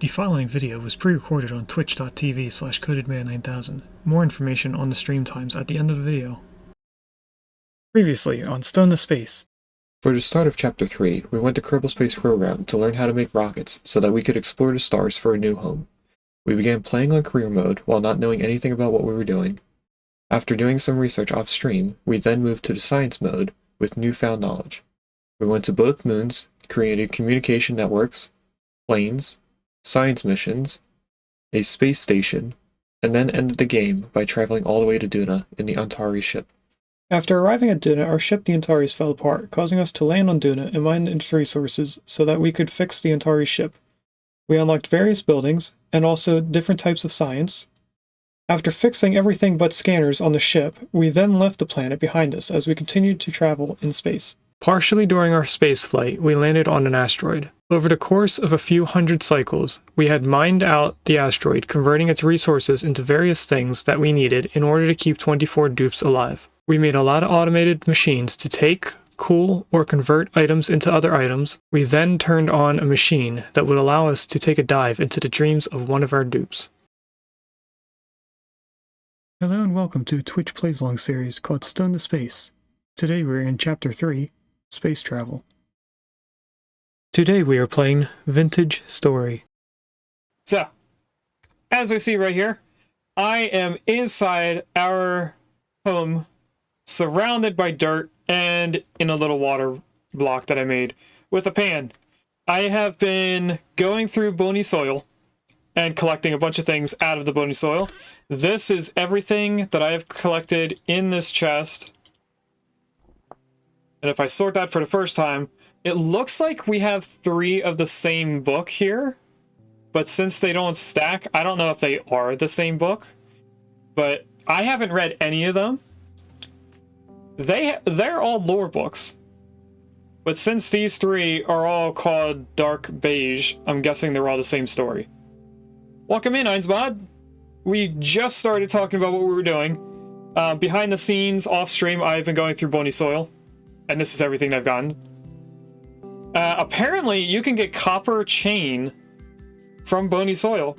The following video was pre-recorded on twitch.tv/codedman9000. More information on the stream times at the end of the video. Previously on Stone to Space. For the start of Chapter 3, we went to Kerbal Space Program to learn how to make rockets so that we could explore the stars for a new home. We began playing on career mode while not knowing anything about what we were doing. After doing some research off-stream, we then moved to the science mode with newfound knowledge. We went to both moons, created communication networks, planes, science missions, a space station, and then ended the game by traveling all the way to Duna in the Antari ship. After arriving at Duna, our ship the Antares fell apart, causing us to land on Duna and mine its resources so that we could fix the Antari ship. We unlocked various buildings, and also different types of science. After fixing everything but scanners on the ship, we then left the planet behind us as we continued to travel in space. Partially during our space flight, we landed on an asteroid. Over the course of a few hundred cycles, we had mined out the asteroid, converting its resources into various things that we needed in order to keep 24 dupes alive. We made a lot of automated machines to take, cool, or convert items into other items. We then turned on a machine that would allow us to take a dive into the dreams of one of our dupes. Hello and welcome to a Twitch Plays Along series called Stone to Space. Today we're in Chapter 3, Space Travel. Today we are playing Vintage Story. So, as we see right here, I am inside our home, surrounded by dirt, and in a little water block that I made with a pan. I have been going through bony soil and collecting a bunch of things out of the bony soil. This is everything that I have collected in this chest. And if I sort that for the first time, it looks like we have 3 of the same book here. But since they don't stack, I don't know if they are the same book. But I haven't read any of them. They're all lore books. But since these 3 are all called Dark Beige, I'm guessing they're all the same story. Welcome in, Einsbod. We just started talking about what we were doing. Behind the scenes, off stream, I've been going through bony soil. And this is everything I've gotten. Apparently, you can get copper chain from bony soil.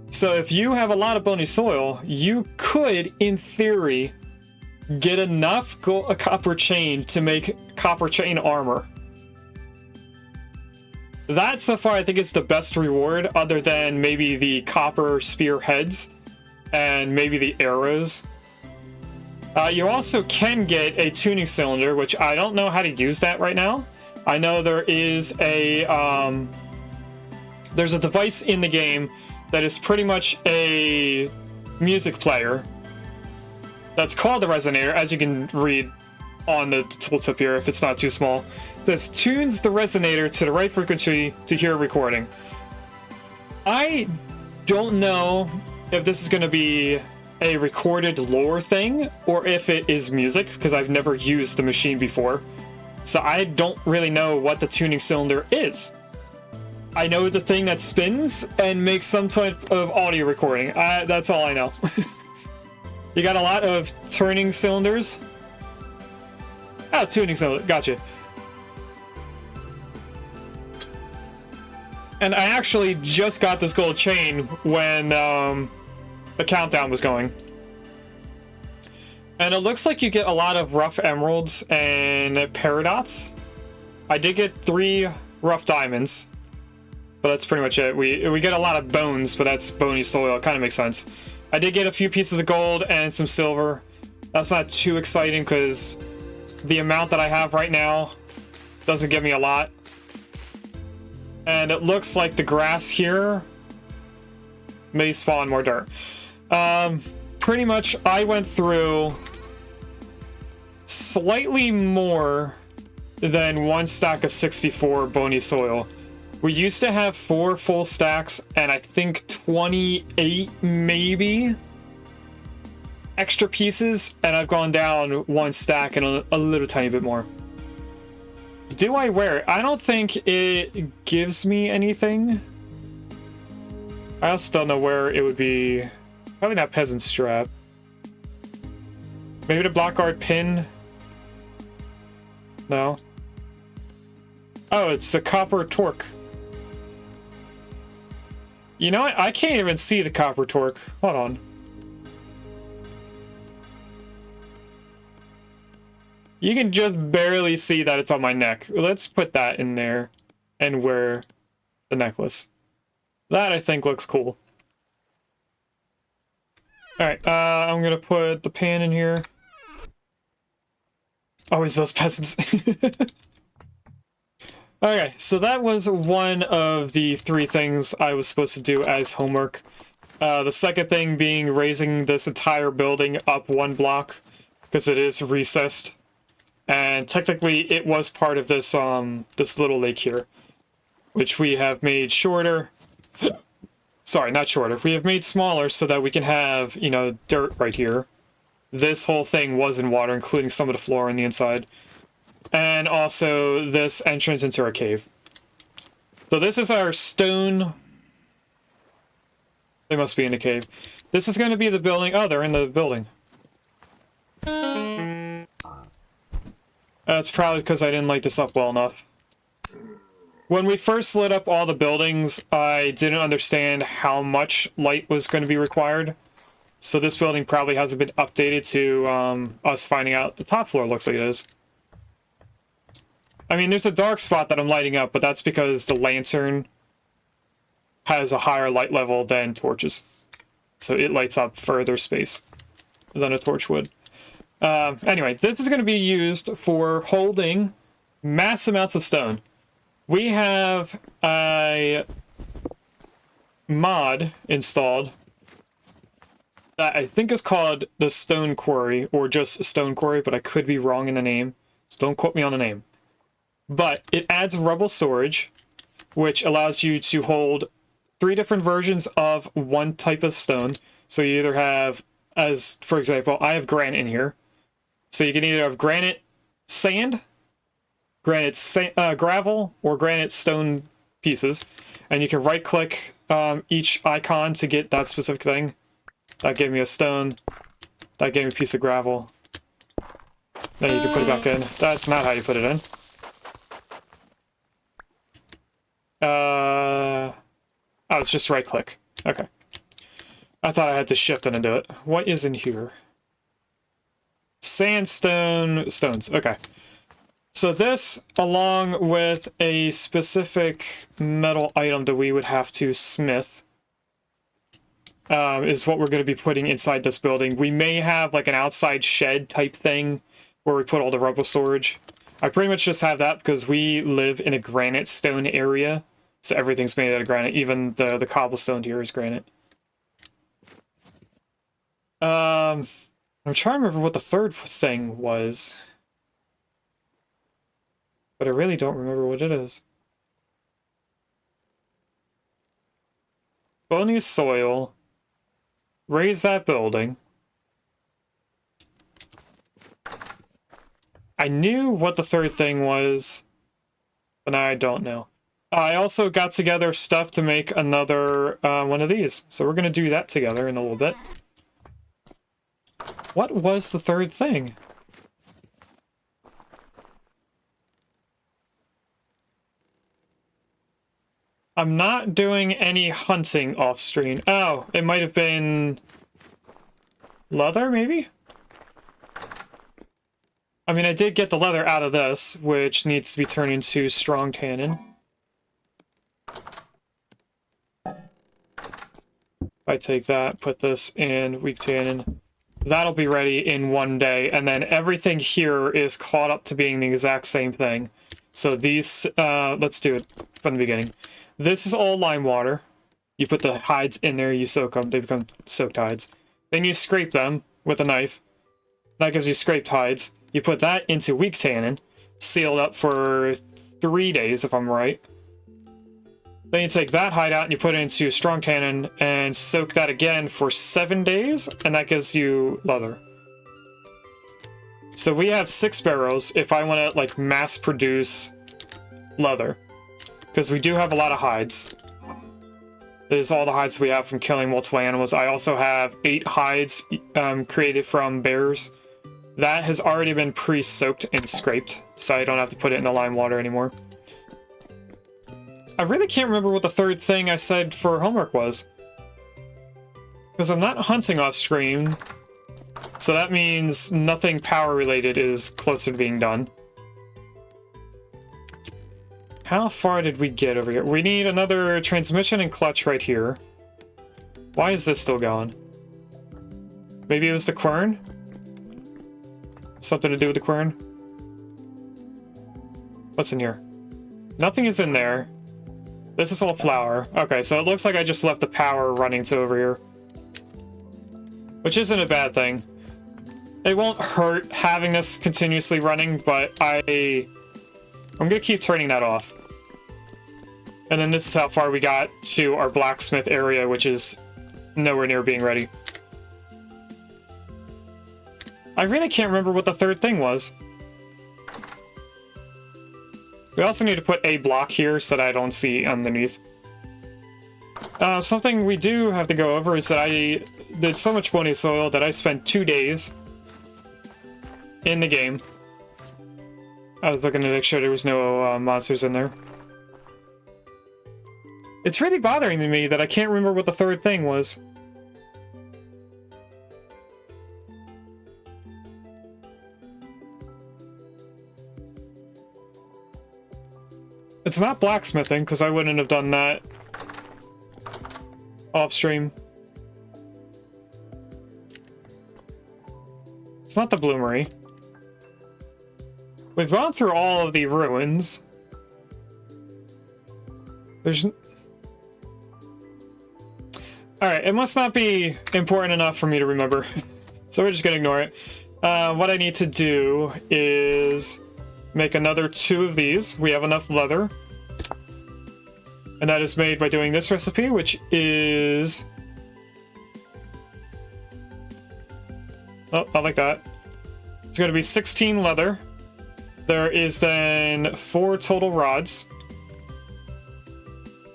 So if you have a lot of bony soil, you could, in theory, get enough copper chain to make copper chain armor. That, so far, I think is the best reward, other than maybe the copper spearheads and maybe the arrows. You also can get a tuning cylinder, which I don't know how to use that right now. I know there is a there's a device in the game that is pretty much a music player that's called the resonator, as you can read on the tooltip here if it's not too small. This tunes the resonator to the right frequency to hear a recording. I don't know if this is going to be a recorded lore thing or if it is music, because I've never used the machine before. So I don't really know what the tuning cylinder is. I know it's a thing that spins and makes some type of audio recording. That's all I know. You got a lot of turning cylinders. Oh, tuning cylinder. Gotcha. And I actually just got this gold chain when the countdown was going. And it looks like you get a lot of rough emeralds and paradots. I did get 3 rough diamonds, but that's pretty much it. We get a lot of bones, but that's bony soil. It kind of makes sense. I did get a few pieces of gold and some silver. That's not too exciting because the amount that I have right now doesn't give me a lot. And it looks like the grass here may spawn more dirt. Pretty much I went through slightly more than 1 stack of 64 bony soil. We used to have 4 full stacks and I think 28 maybe extra pieces, and I've gone down 1 stack and a little tiny bit more. Do I wear it? I don't think it gives me anything. I also don't know where it would be. Probably not peasant strap. Maybe the Blackguard pin? No. Oh, it's the copper torque. You know what? I can't even see the copper torque. Hold on. You can just barely see that it's on my neck. Let's put that in there and wear the necklace. That, I think, looks cool. Alright, I'm gonna put the pan in here. Always those peasants. Okay, so that was one of the 3 things I was supposed to do as homework. The second thing being raising this entire building up 1 block, because it is recessed. And technically it was part of this this little lake here, which we have made shorter. Sorry, not shorter. We have made smaller so that we can have, you know, dirt right here. This whole thing was in water, including some of the floor on the inside. And also this entrance into our cave. So this is our stone. They must be in the cave. This is going to be the building. Oh, they're in the building. That's probably because I didn't light this up well enough. When we first lit up all the buildings, I didn't understand how much light was going to be required. So this building probably hasn't been updated to us finding out the top floor looks like it is. I mean, there's a dark spot that I'm lighting up, but that's because the lantern has a higher light level than torches. So it lights up further space than a torch would. Anyway, this is going to be used for holding mass amounts of stone. We have a mod installed that I think is called the Stone Quarry, or just Stone Quarry, but I could be wrong in the name, so don't quote me on the name. But it adds rubble storage, which allows you to hold 3 different versions of one type of stone. So you either have, as for example, I have granite in here. So you can either have granite sand, gravel, or granite stone pieces. And you can right click each icon to get that specific thing. That gave me a stone. That gave me a piece of gravel. Then you can put it back in. That's not how you put it in. Oh, it's just right click. Okay. I thought I had to shift and undo it. What is in here? Sandstone stones. Okay. So this, along with a specific metal item that we would have to smith, is what we're going to be putting inside this building. We may have like an outside shed type thing where we put all the rubble storage. I pretty much just have that because we live in a granite stone area. So everything's made out of granite. Even the cobblestone here is granite. I'm trying to remember what the third thing was. But I really don't remember what it is. Bony soil. Raise that building. I knew what the third thing was, but now I don't know. I also got together stuff to make another one of these. So we're going to do that together in a little bit. What was the third thing? I'm not doing any hunting off screen. Oh, it might have been leather, maybe? I mean, I did get the leather out of this, which needs to be turned into strong tannin. I take that, put this in weak tannin. That'll be ready in 1 day, and then everything here is caught up to being the exact same thing. So these, let's do it from the beginning. This is all lime water. You put the hides in there, you soak them, they become soaked hides. Then you scrape them with a knife. That gives you scraped hides. You put that into weak tannin, sealed up for 3 days, if I'm right. Then you take that hide out and you put it into strong tannin and soak that again for 7 days, and that gives you leather. So we have 6 barrels if I want to, like, mass produce leather. Because we do have a lot of hides. This is all the hides we have from killing multiple animals. I also have 8 hides created from bears. That has already been pre-soaked and scraped, so I don't have to put it in the lime water anymore. I really can't remember what the third thing I said for homework was. Because I'm not hunting off screen. So that means nothing power related is closer to being done. How far did we get over here? We need another transmission and clutch right here. Why is this still going? Maybe it was the quern? Something to do with the quern? What's in here? Nothing is in there. This is all flour. Okay, so it looks like I just left the power running to over here. Which isn't a bad thing. It won't hurt having this continuously running, but I'm gonna keep turning that off. And then this is how far we got to our blacksmith area, which is nowhere near being ready. I really can't remember what the third thing was. We also need to put a block here so that I don't see underneath. Something we do have to go over is that I did so much bonus soil that I spent 2 days in the game. I was looking to make sure there was no monsters in there. It's really bothering me that I can't remember what the third thing was. It's not blacksmithing, because I wouldn't have done that off stream. It's not the bloomery. We've gone through all of the ruins. There's... Alright, it must not be important enough for me to remember. So we're just gonna ignore it. What I need to do is make another 2 of these. We have enough leather. And that is made by doing this recipe, which is... Oh, I like that. It's going to be 16 leather. There is then 4 total rods.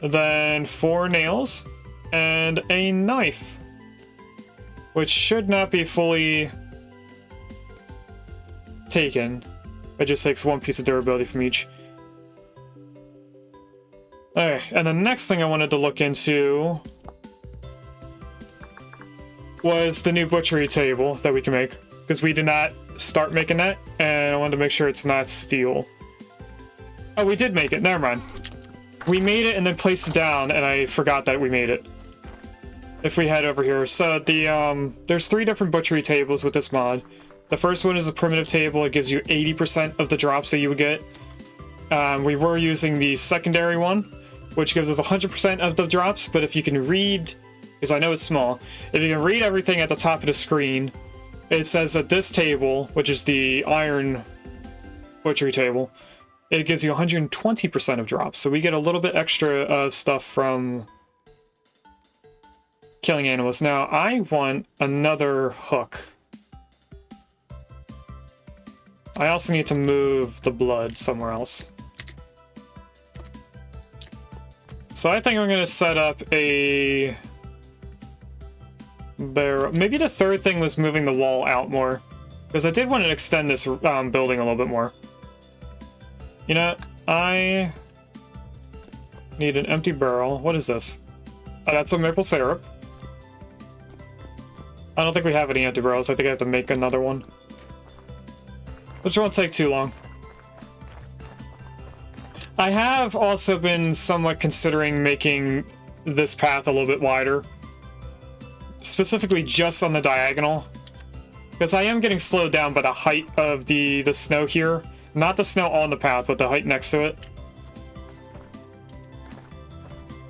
Then 4 nails. And a knife. Which should not be fully taken. It just takes 1 piece of durability from each. Okay, and the next thing I wanted to look into was the new butchery table that we can make, because we did not start making that, and I wanted to make sure it's not steel. Oh, we did make it. Never mind. We made it and then placed it down, and I forgot that we made it. If we head over here. So there's 3 different butchery tables with this mod. The first one is a primitive table. It gives you 80% of the drops that you would get. We were using the secondary one, which gives us 100% of the drops, but if you can read, because I know it's small, if you can read everything at the top of the screen, it says that this table, which is the iron butchery table, it gives you 120% of drops, so we get a little bit extra of stuff from killing animals. Now, I want another hook. I also need to move the blood somewhere else. So I think I'm going to set up a barrel. Maybe the third thing was moving the wall out more, because I did want to extend this building a little bit more. You know, I need an empty barrel. What is this? Oh, that's some maple syrup. I don't think we have any empty barrels. I think I have to make another one, which won't take too long. I have also been somewhat considering making this path a little bit wider. Specifically just on the diagonal. Because I am getting slowed down by the height of the snow here. Not the snow on the path, but the height next to it.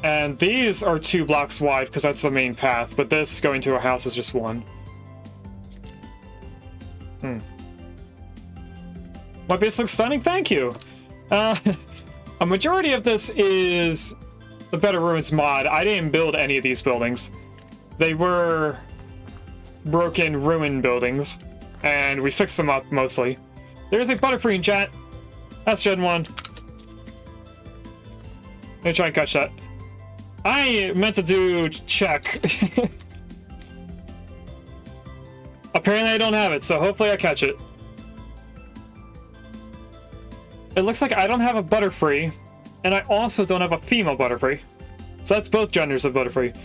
And these are 2 blocks wide because that's the main path. But this going to a house is just 1. My base looks stunning, thank you! A majority of this is the Better Ruins mod. I didn't build any of these buildings. They were broken, ruined buildings, and we fixed them up mostly. There's a Butterfree in chat. That's Gen 1. Let me try and catch that. I meant to do check. Apparently I don't have it, so hopefully I catch it. It looks like I don't have a Butterfree, And I also don't have a female Butterfree. So that's both genders of Butterfree.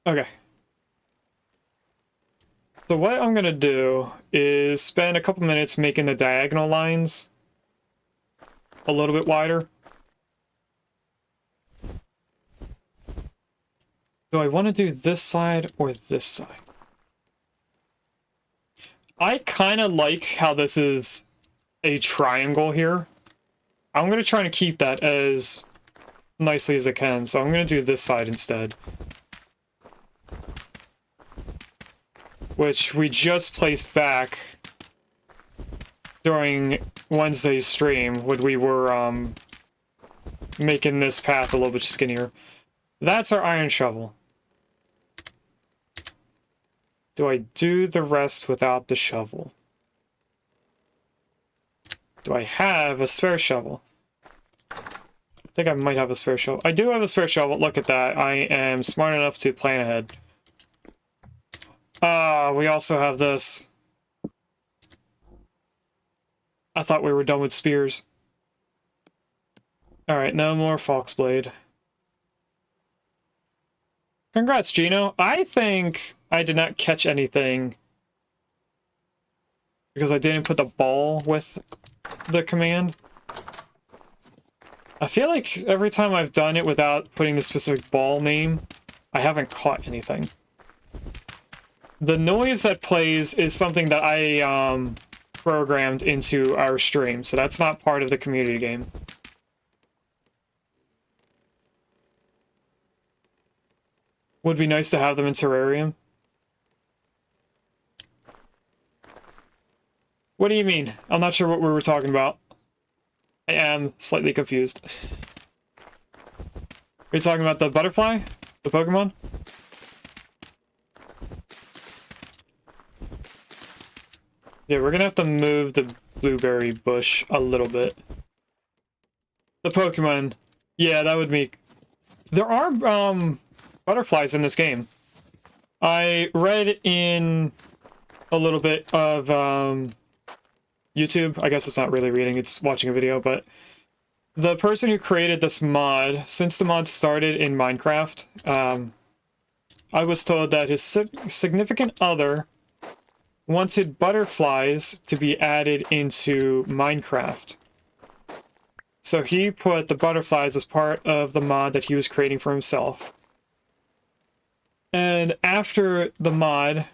Okay. So what I'm gonna do is spend a couple minutes making the diagonal lines a little bit wider. Do I want to do this side or this side? I kind of like how this is a triangle here. I'm going to try to keep that as nicely as I can, so I'm going to do this side instead. Which we just placed back during Wednesday's stream when we were making this path a little bit skinnier. That's our iron shovel. Do I do the rest without the shovel? Do I have a spare shovel? I think I might have a spare shovel. I do have a spare shovel. Look at that. I am smart enough to plan ahead. We also have this. I thought we were done with spears. Alright, no more Foxblade. Congrats, Gino. I think I did not catch anything because I didn't put the ball with the command. I feel like every time I've done it without putting the specific ball name, I haven't caught anything. The noise that plays is something that I programmed into our stream, so that's not part of the community game. Would be nice to have them in Terrarium. What do you mean? I'm not sure what we were talking about. I am slightly confused. Are you talking about the butterfly? The Pokemon? Yeah, we're gonna have to move the blueberry bush a little bit. The Pokemon. Yeah, that would be... There are, butterflies in this game. I read in a little bit of, YouTube. I guess it's not really reading, it's watching a video, but the person who created this mod, since the mod started in Minecraft, I was told that his significant other wanted butterflies to be added into Minecraft. So he put the butterflies as part of the mod that he was creating for himself. And after the mod,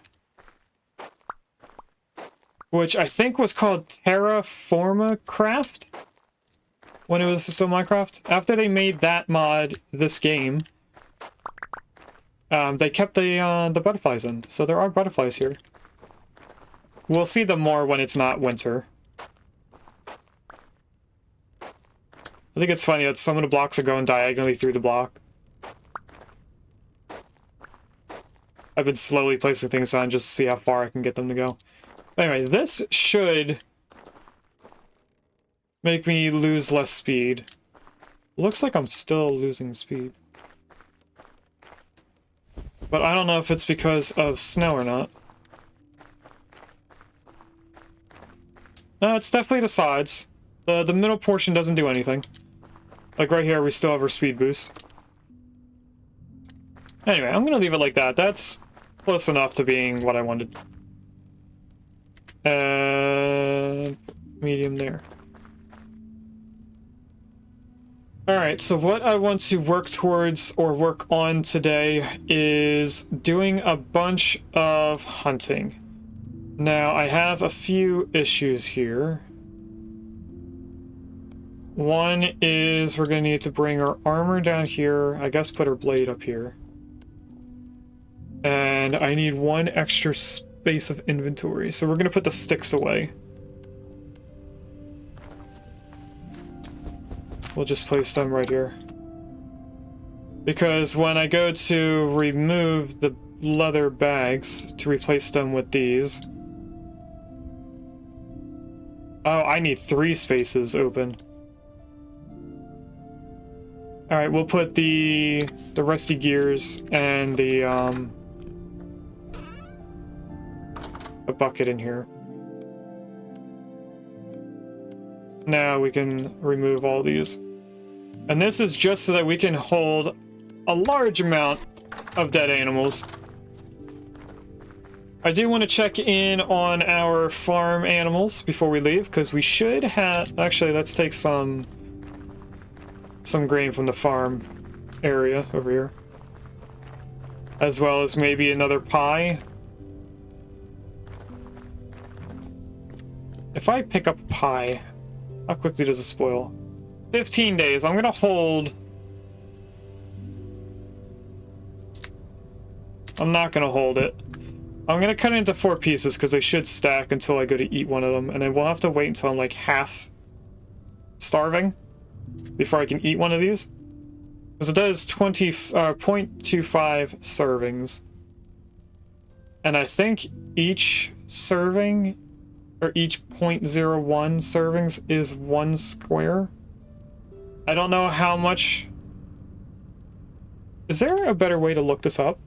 which I think was called Terraformacraft, when it was still Minecraft, after they made that mod this game, they kept the butterflies in. So there are butterflies here. We'll see them more when it's not winter. I think it's funny that some of the blocks are going diagonally through the block. I've been slowly placing things on just to see how far I can get them to go. Anyway, this should make me lose less speed. Looks like I'm still losing speed. But I don't know if it's because of snow or not. No, it's definitely the sides. The middle portion doesn't do anything. Like right here, we still have our speed boost. Anyway, I'm gonna leave it like that. That's close enough to being what I wanted. Medium there. Alright, so what I want to work towards or work on today is doing a bunch of hunting. Now, I have a few issues here. One is we're going to need to bring our armor down here. I guess put our blade up here. And I need one extra space of inventory. So we're going to put the sticks away. We'll just place them right here. Because when I go to remove the leather bags to replace them with these... Oh, I need 3 spaces open. Alright, we'll put the rusty gears and the a bucket in here. Now we can remove all these. And this is just so that we can hold a large amount of dead animals. I do want to check in on our farm animals before we leave, because we should have... Actually, let's take some grain from the farm area over here. As well as maybe another pie. If I pick up a pie, how quickly does it spoil? 15 days. I'm gonna hold... I'm not gonna hold it. I'm gonna cut it into 4 pieces because they should stack until I go to eat one of them, and then we'll have to wait until I'm like half starving before I can eat one of these. Because it does 0.25 servings. And I think each serving, or each 0.01 servings is 1 square. I don't know how much... Is there a better way to look this up?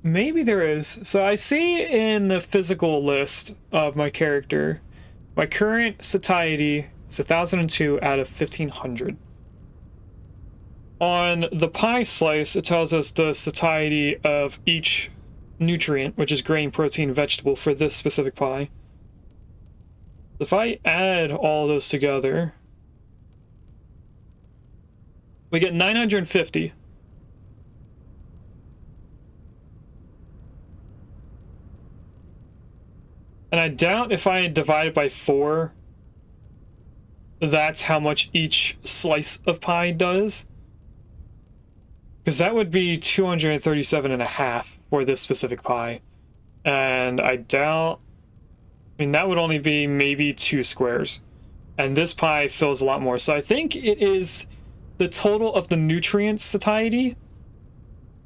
Maybe there is. So I see in the physical list of my character, my current satiety is 1002 out of 1500. On the pie slice, it tells us the satiety of each nutrient, which is grain, protein, vegetable for this specific pie. If I add all those together, we get 950. And I doubt if I divide it by 4, that's how much each slice of pie does. Because that would be 237.5 for this specific pie. And I doubt... I mean, that would only be maybe 2 squares. And this pie fills a lot more. So I think it is the total of the nutrient satiety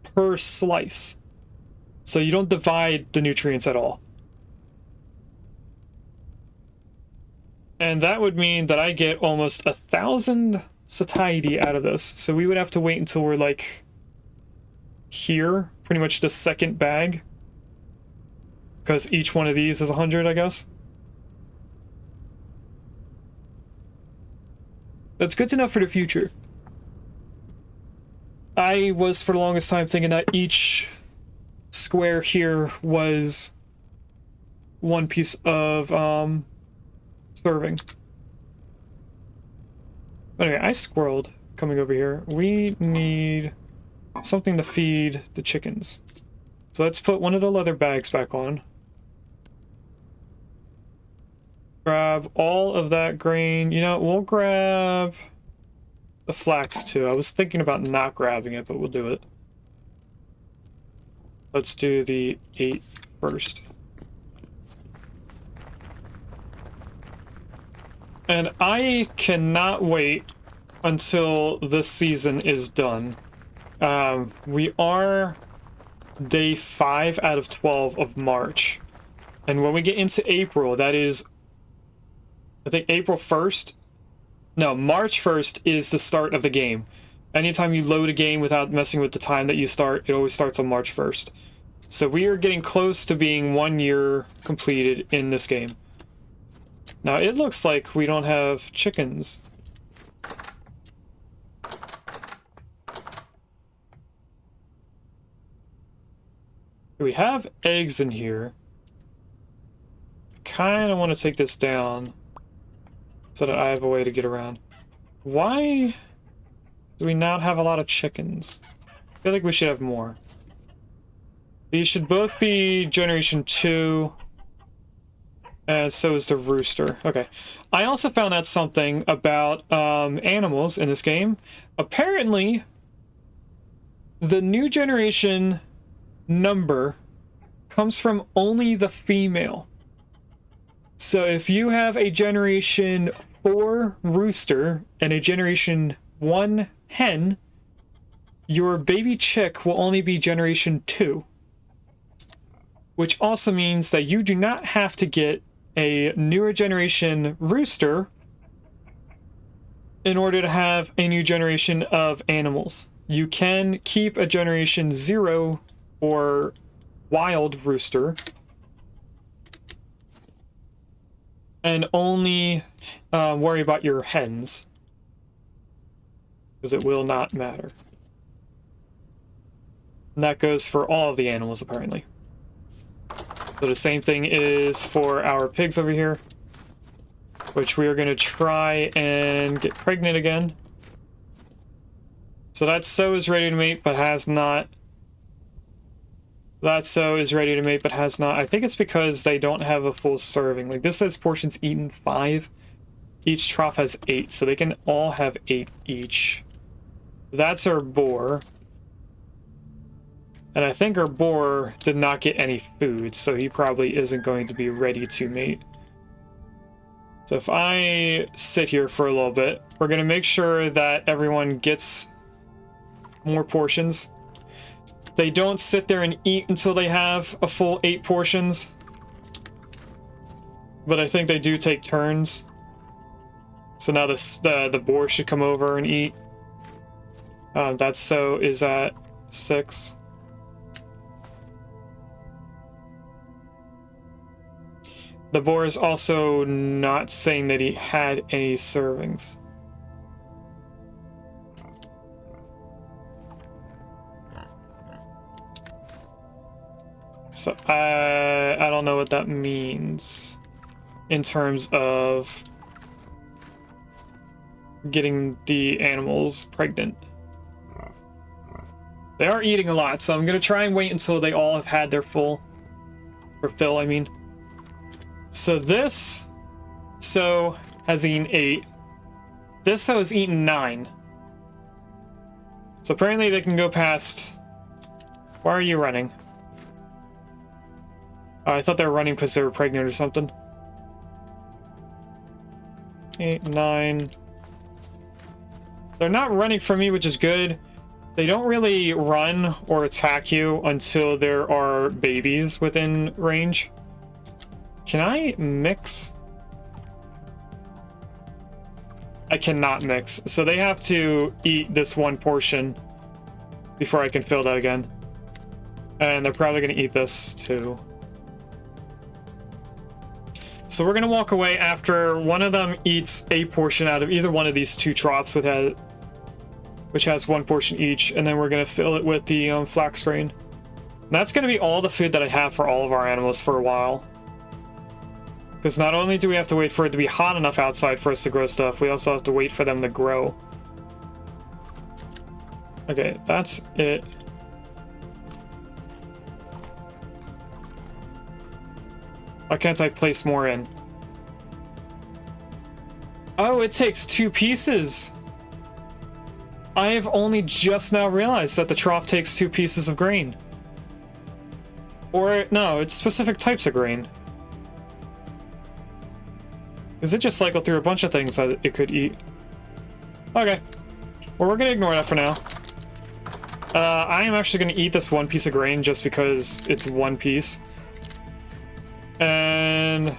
per slice. So you don't divide the nutrients at all. And that would mean that I get almost 1,000 satiety out of this. So we would have to wait until we're like here, pretty much the second bag. Because each one of these is 100, I guess. That's good to know for the future. I was for the longest time thinking that each square here was 1 piece of serving. Anyway, I squirreled coming over here. We need something to feed the chickens. So let's put one of the leather bags back on. Grab all of that grain. You know, we'll grab the flax too. I was thinking about not grabbing it, but we'll do it. Let's do the 8 first. And I cannot wait until this season is done. We are day 5 out of 12 of March. And when we get into April, that is, I think April 1st? No, March 1st is the start of the game. Anytime you load a game without messing with the time that you start, it always starts on March 1st. So we are getting close to being 1 year completed in this game. Now, it looks like we don't have chickens. We have eggs in here. I kind of want to take this down so that I have a way to get around. Why do we not have a lot of chickens? I feel like we should have more. These should both be generation 2. And so is the rooster. Okay. I also found out something about animals in this game. Apparently, the new generation number comes from only the female. So if you have a generation 4 rooster and a generation 1 hen, your baby chick will only be generation 2. Which also means that you do not have to get a newer generation rooster in order to have a new generation of animals. you can keep a generation 0 or wild rooster and only worry about your hens, because it will not matter. And that goes for all of the animals, apparently. So the same thing is for our pigs over here, which we are going to try and get pregnant again. So that sow is ready to mate, but has not. That sow is ready to mate, but has not. I think it's because they don't have a full serving. Like, this says portions eaten 5. Each trough has 8, so they can all have 8 each. That's our boar. And I think our boar did not get any food, so he probably isn't going to be ready to mate. So if I sit here for a little bit, we're going to make sure that everyone gets more portions. They don't sit there and eat until they have a full 8 portions. But I think they do take turns. So now the boar should come over and eat. That sow is at 6. The boar is also not saying that he had any servings. So I don't know what that means in terms of getting the animals pregnant. They are eating a lot, so I'm gonna try and wait until they all have had their fill, I mean. So this sow has eaten 8. This sow has eaten 9. So apparently they can go past. Why are you running? Oh, I thought they were running because they were pregnant or something. 8, 9. They're not running from me, which is good. They don't really run or attack you until there are babies within range. Can I mix? I cannot mix. So they have to eat this one portion before I can fill that again. And they're probably going to eat this too. So we're going to walk away after one of them eats a portion out of either one of these 2 troughs, which has 1 portion each. And then we're going to fill it with the flax grain. And that's going to be all the food that I have for all of our animals for a while. Because not only do we have to wait for it to be hot enough outside for us to grow stuff, we also have to wait for them to grow. Okay, that's it. Why can't I place more in? Oh, it takes 2 pieces. I have only just now realized that the trough takes 2 pieces of grain. Or, no, it's specific types of grain. Because it just cycled through a bunch of things that it could eat. Okay. Well, we're going to ignore that for now. I am actually going to eat this 1 piece of grain just because it's 1 piece. And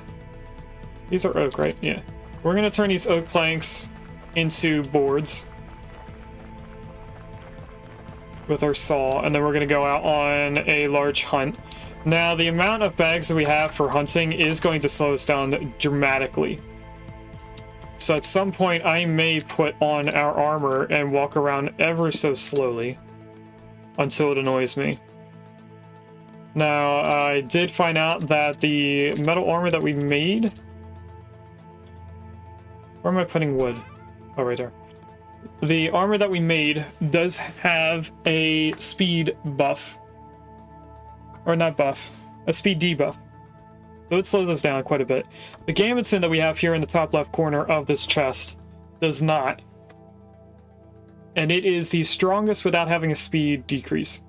these are oak, right? Yeah. We're going to turn these oak planks into boards with our saw, and then we're going to go out on a large hunt. Now, the amount of bags that we have for hunting is going to slow us down dramatically. So at some point, I may put on our armor and walk around ever so slowly until it annoys me. Now, I did find out that the metal armor that we made... Where am I putting wood? Oh, right there. The armor that we made does have a speed buff. Or not buff, a speed debuff. So it slows us down quite a bit. The Gambitson that we have here in the top left corner of this chest does not. And it is the strongest without having a speed decrease.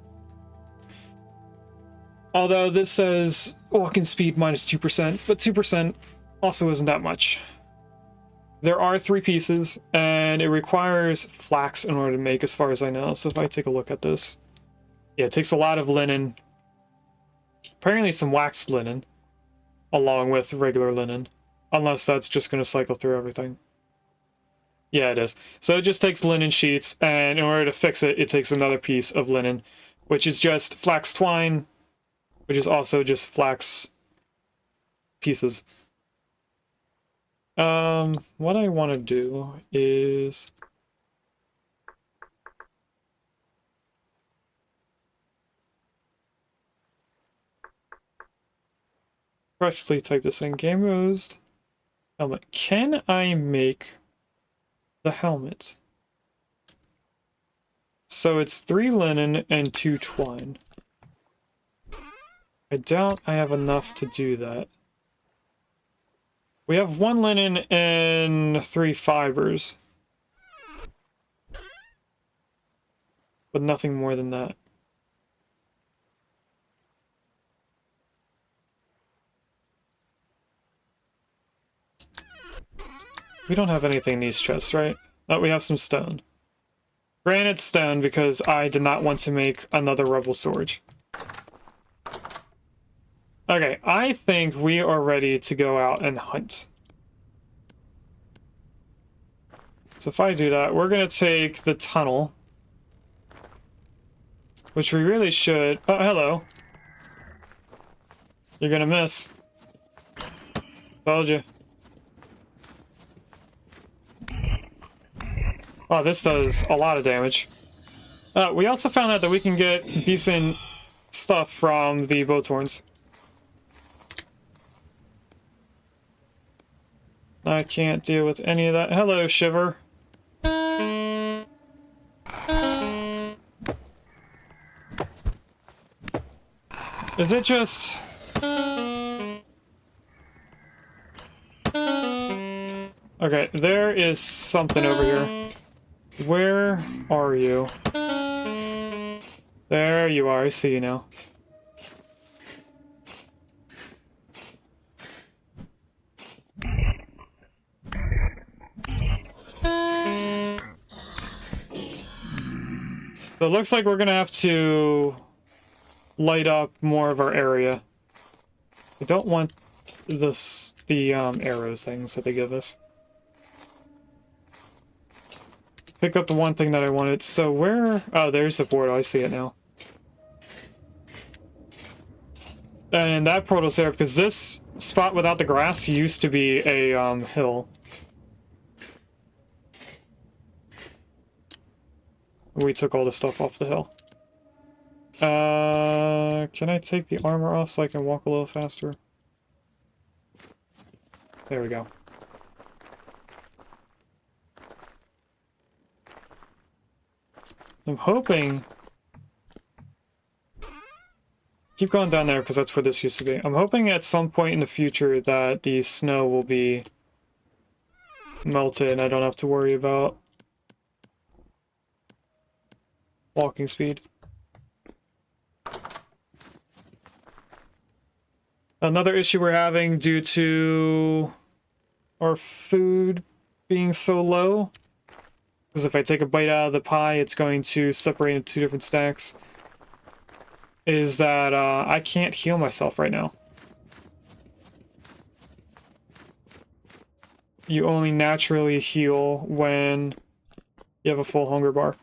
Although this says walking speed minus 2%, but 2% also isn't that much. There are 3 pieces, and it requires flax in order to make, as far as I know. So if I take a look at this, yeah, it takes a lot of linen. Apparently some waxed linen, along with regular linen, unless that's just going to cycle through everything. Yeah, it is. So it just takes linen sheets, and in order to fix it, it takes another piece of linen, which is just flax twine, which is also just flax pieces. What I want to do is... correctly type this in. Game Rose helmet. Can I make the helmet? So it's 3 linen and 2 twine. I doubt I have enough to do that. We have 1 linen and 3 fibers. But nothing more than that. We don't have anything in these chests, right? Oh, we have some stone. Granite stone because I did not want to make another rebel sword. Okay, I think we are ready to go out and hunt. So if I do that, we're going to take the tunnel. Which we really should... Oh, hello. You're going to miss. Told you. Wow, this does a lot of damage. We also found out that we can get decent stuff from the boat horns. I can't deal with any of that. Hello, Shiver. Is it just... Okay, there is something over here. Where are you? There you are, I see you now. So it looks like we're gonna have to light up more of our area. I don't want the arrows things that they give us. Picked up the one thing that I wanted. So where... Oh, there's the portal. I see it now. And that portal's there because this spot without the grass used to be a hill. We took all the stuff off the hill. Can I take the armor off so I can walk a little faster? There we go. I'm hoping... Keep going down there because that's where this used to be. I'm hoping at some point in the future that the snow will be melted and I don't have to worry about walking speed. Another issue we're having due to our food being so low, because if I take a bite out of the pie, it's going to separate into 2 different stacks, is that I can't heal myself right now. You only naturally heal when you have a full hunger bar.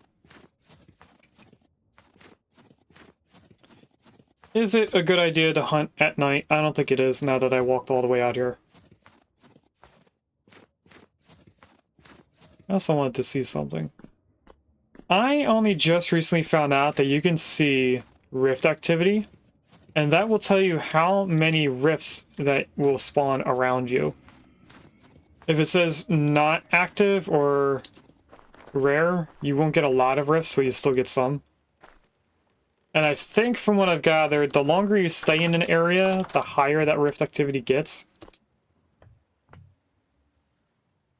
Is it a good idea to hunt at night? I don't think it is now that I walked all the way out here. I also wanted to see something. I only just recently found out that you can see rift activity, and that will tell you how many rifts that will spawn around you. If it says not active or rare, you won't get a lot of rifts, but you still get some. And I think from what I've gathered, the longer you stay in an area, the higher that rift activity gets.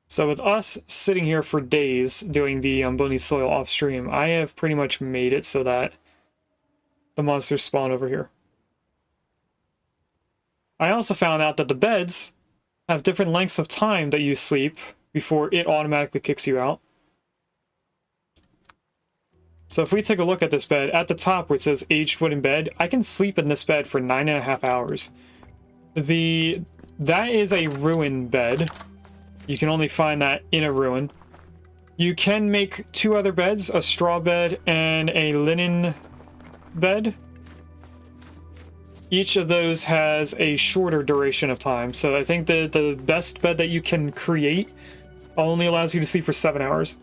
So with us sitting here for days doing the bony soil off stream, I have pretty much made it so that the monsters spawn over here. I also found out that the beds have different lengths of time that you sleep before it automatically kicks you out. So if we take a look at this bed, at the top where it says aged wooden bed, I can sleep in this bed for 9.5 hours. That is a ruin bed. You can only find that in a ruin. You can make 2 other beds, a straw bed and a linen bed. Each of those has a shorter duration of time. So I think the best bed that you can create only allows you to sleep for 7 hours.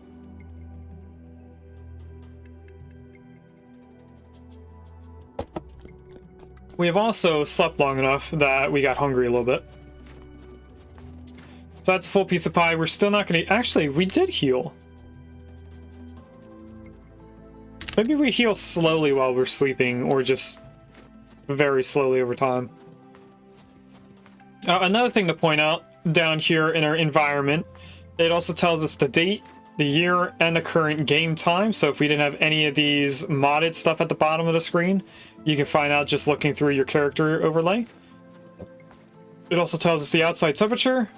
We have also slept long enough that we got hungry a little bit. So that's a full piece of pie. We're still not going to... Actually, we did heal. Maybe we heal slowly while we're sleeping, or just very slowly over time. Another thing to point out down here in our environment, it also tells us the date, the year, and the current game time. So if we didn't have any of these modded stuff at the bottom of the screen, you can find out just looking through your character overlay. It also tells us the outside temperature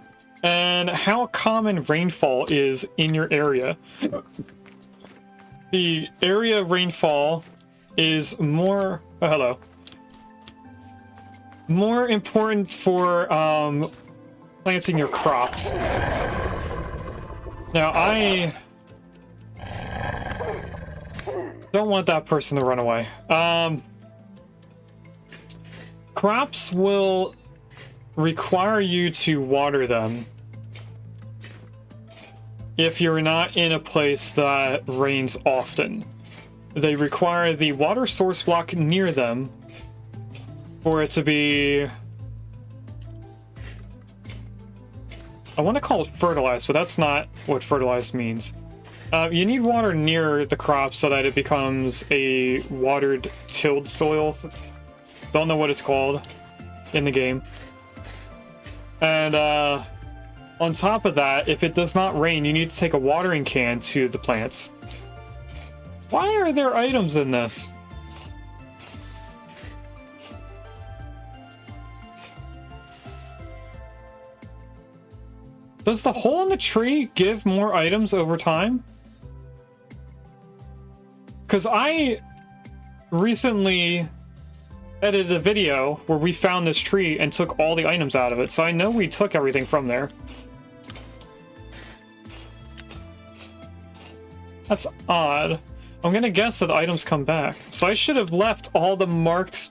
and how common rainfall is in your area. The area of rainfall is more... Oh, hello. More important for planting your crops. Now, I don't want that person to run away. Crops will require you to water them if you're not in a place that rains often. They require the water source block near them for it to be... I want to call it fertilized, but that's not what fertilized means. You need water near the crop so that it becomes a watered tilled soil. Don't know what it's called in the game. And on top of that, if it does not rain, you need to take a watering can to the plants. Why are there items in this? Does the hole in the tree give more items over time? Because I recently edited a video where we found this tree and took all the items out of it, so I know we took everything from there. That's odd. I'm gonna guess that items come back. So I should have left all the marked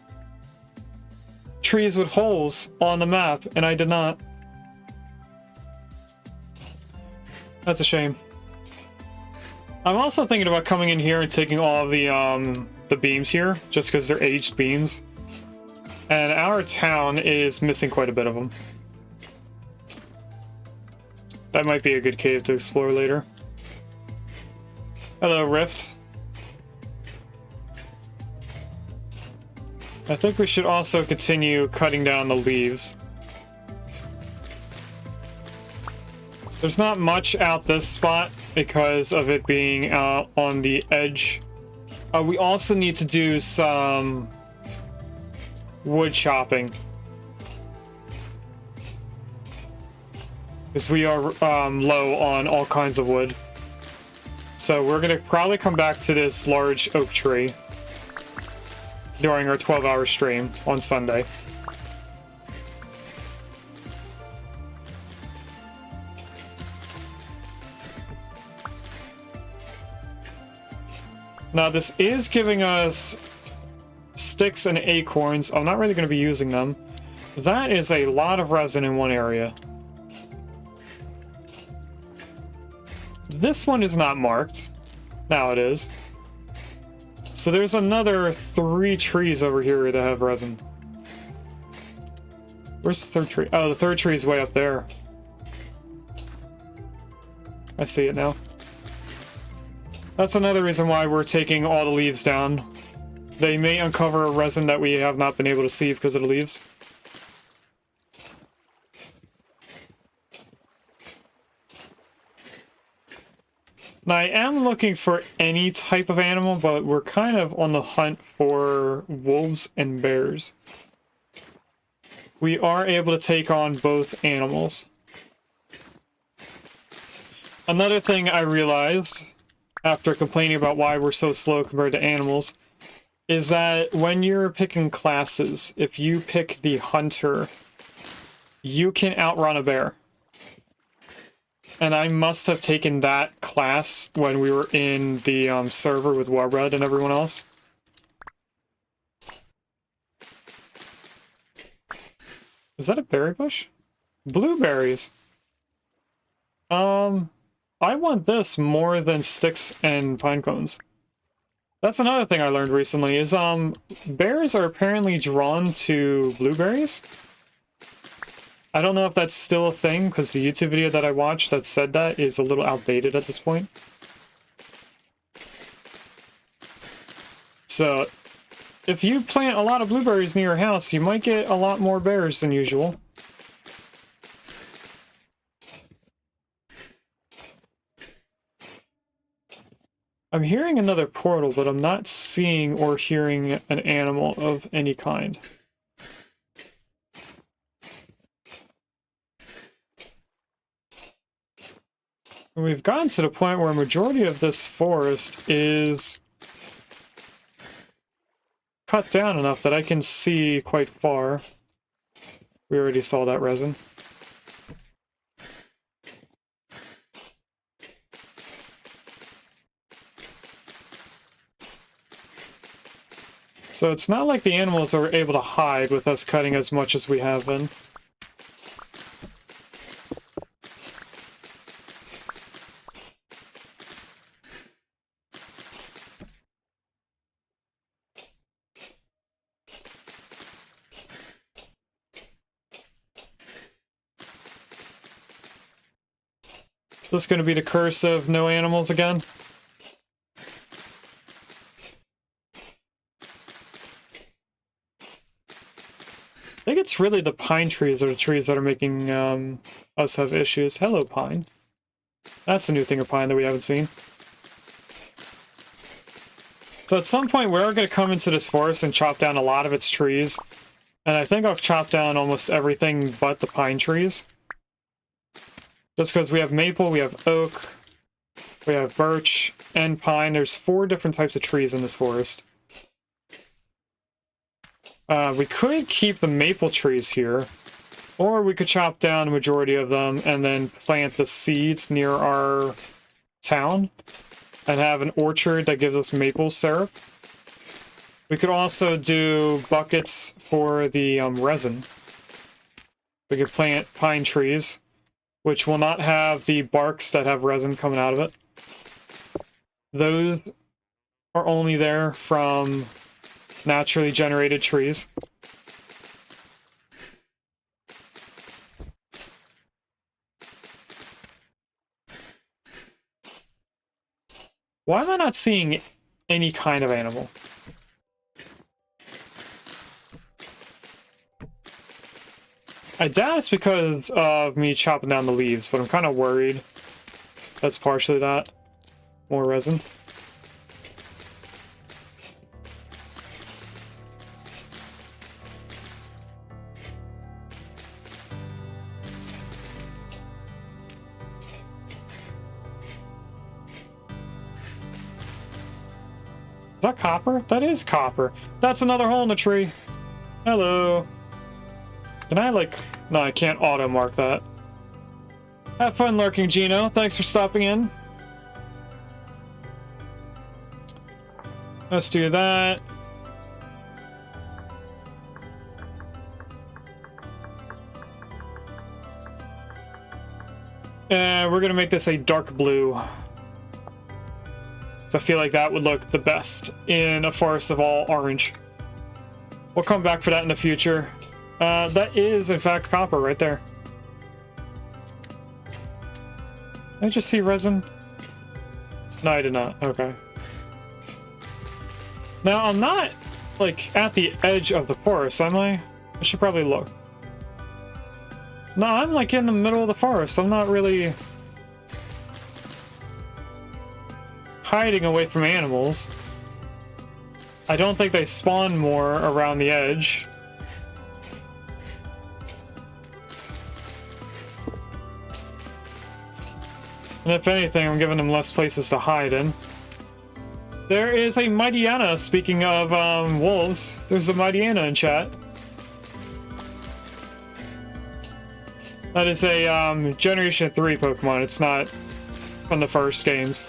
trees with holes on the map, and I did not. That's a shame. I'm also thinking about coming in here and taking all of the beams here, just because they're aged beams. And our town is missing quite a bit of them. That might be a good cave to explore later. Hello, Rift. I think we should also continue cutting down the leaves. There's not much out this spot because of it being on the edge. We also need to do some wood chopping, because we are low on all kinds of wood. So we're gonna probably come back to this large oak tree during our 12-hour stream on Sunday. Now this is giving us sticks and acorns. I'm not really going to be using them. That is a lot of resin in one area. This one is not marked. Now it is. So there's another 3 trees over here that have resin. Where's the third tree? Oh, the third tree is way up there. I see it now. That's another reason why we're taking all the leaves down. They may uncover a resin that we have not been able to see because of the leaves. Now, I am looking for any type of animal, but we're kind of on the hunt for wolves and bears. We are able to take on both animals. Another thing I realized after complaining about why we're so slow compared to animals is that when you're picking classes, if you pick the hunter, you can outrun a bear. And I must have taken that class when we were in the server with Warbred and everyone else. Is that a berry bush? Blueberries. I want this more than sticks and pine cones. That's another thing I learned recently is bears are apparently drawn to blueberries. I don't know if that's still a thing because the YouTube video that I watched that said that is a little outdated at this point. So if you plant a lot of blueberries near your house, you might get a lot more bears than usual. I'm hearing another portal, but I'm not seeing or hearing an animal of any kind. And we've gotten to the point where a majority of this forest is cut down enough that I can see quite far. We already saw that resin. So it's not like the animals are able to hide with us cutting as much as we have been. Is this going to be the curse of no animals again? I think it's really the pine trees or the trees that are making us have issues. Hello, pine. That's a new thing of pine that we haven't seen. So at some point, we're going to come into this forest and chop down a lot of its trees. And I think I'll chop down almost everything but the pine trees. Just because we have maple, we have oak, we have birch, and pine. There's 4 different types of trees in this forest. We could keep the maple trees here, or we could chop down a majority of them and then plant the seeds near our town and have an orchard that gives us maple syrup. We could also do buckets for the resin. We could plant pine trees, which will not have the barks that have resin coming out of it. Those are only there from naturally generated trees. Why am I not seeing any kind of animal? I doubt it's because of me chopping down the leaves, but I'm kind of worried. That's partially that. More resin. Is that copper? That is copper. That's another hole in the tree. Hello. Can I, like... No, I can't auto-mark that. Have fun lurking, Gino. Thanks for stopping in. Let's do that. And we're gonna make this a dark blue. So I feel like that would look the best in a forest of all orange. We'll come back for that in the future. That is, in fact, copper right there. Did I just see resin? No, I did not. Okay. Now, I'm not, like, at the edge of the forest, am I? I should probably look. No, I'm, like, in the middle of the forest. I'm not really hiding away from animals. I don't think they spawn more around the edge. And if anything, I'm giving them less places to hide in. There is a Mighty Anna, speaking of wolves. There's a Mighty Anna in chat. That is a Generation 3 Pokemon. It's not from the first games.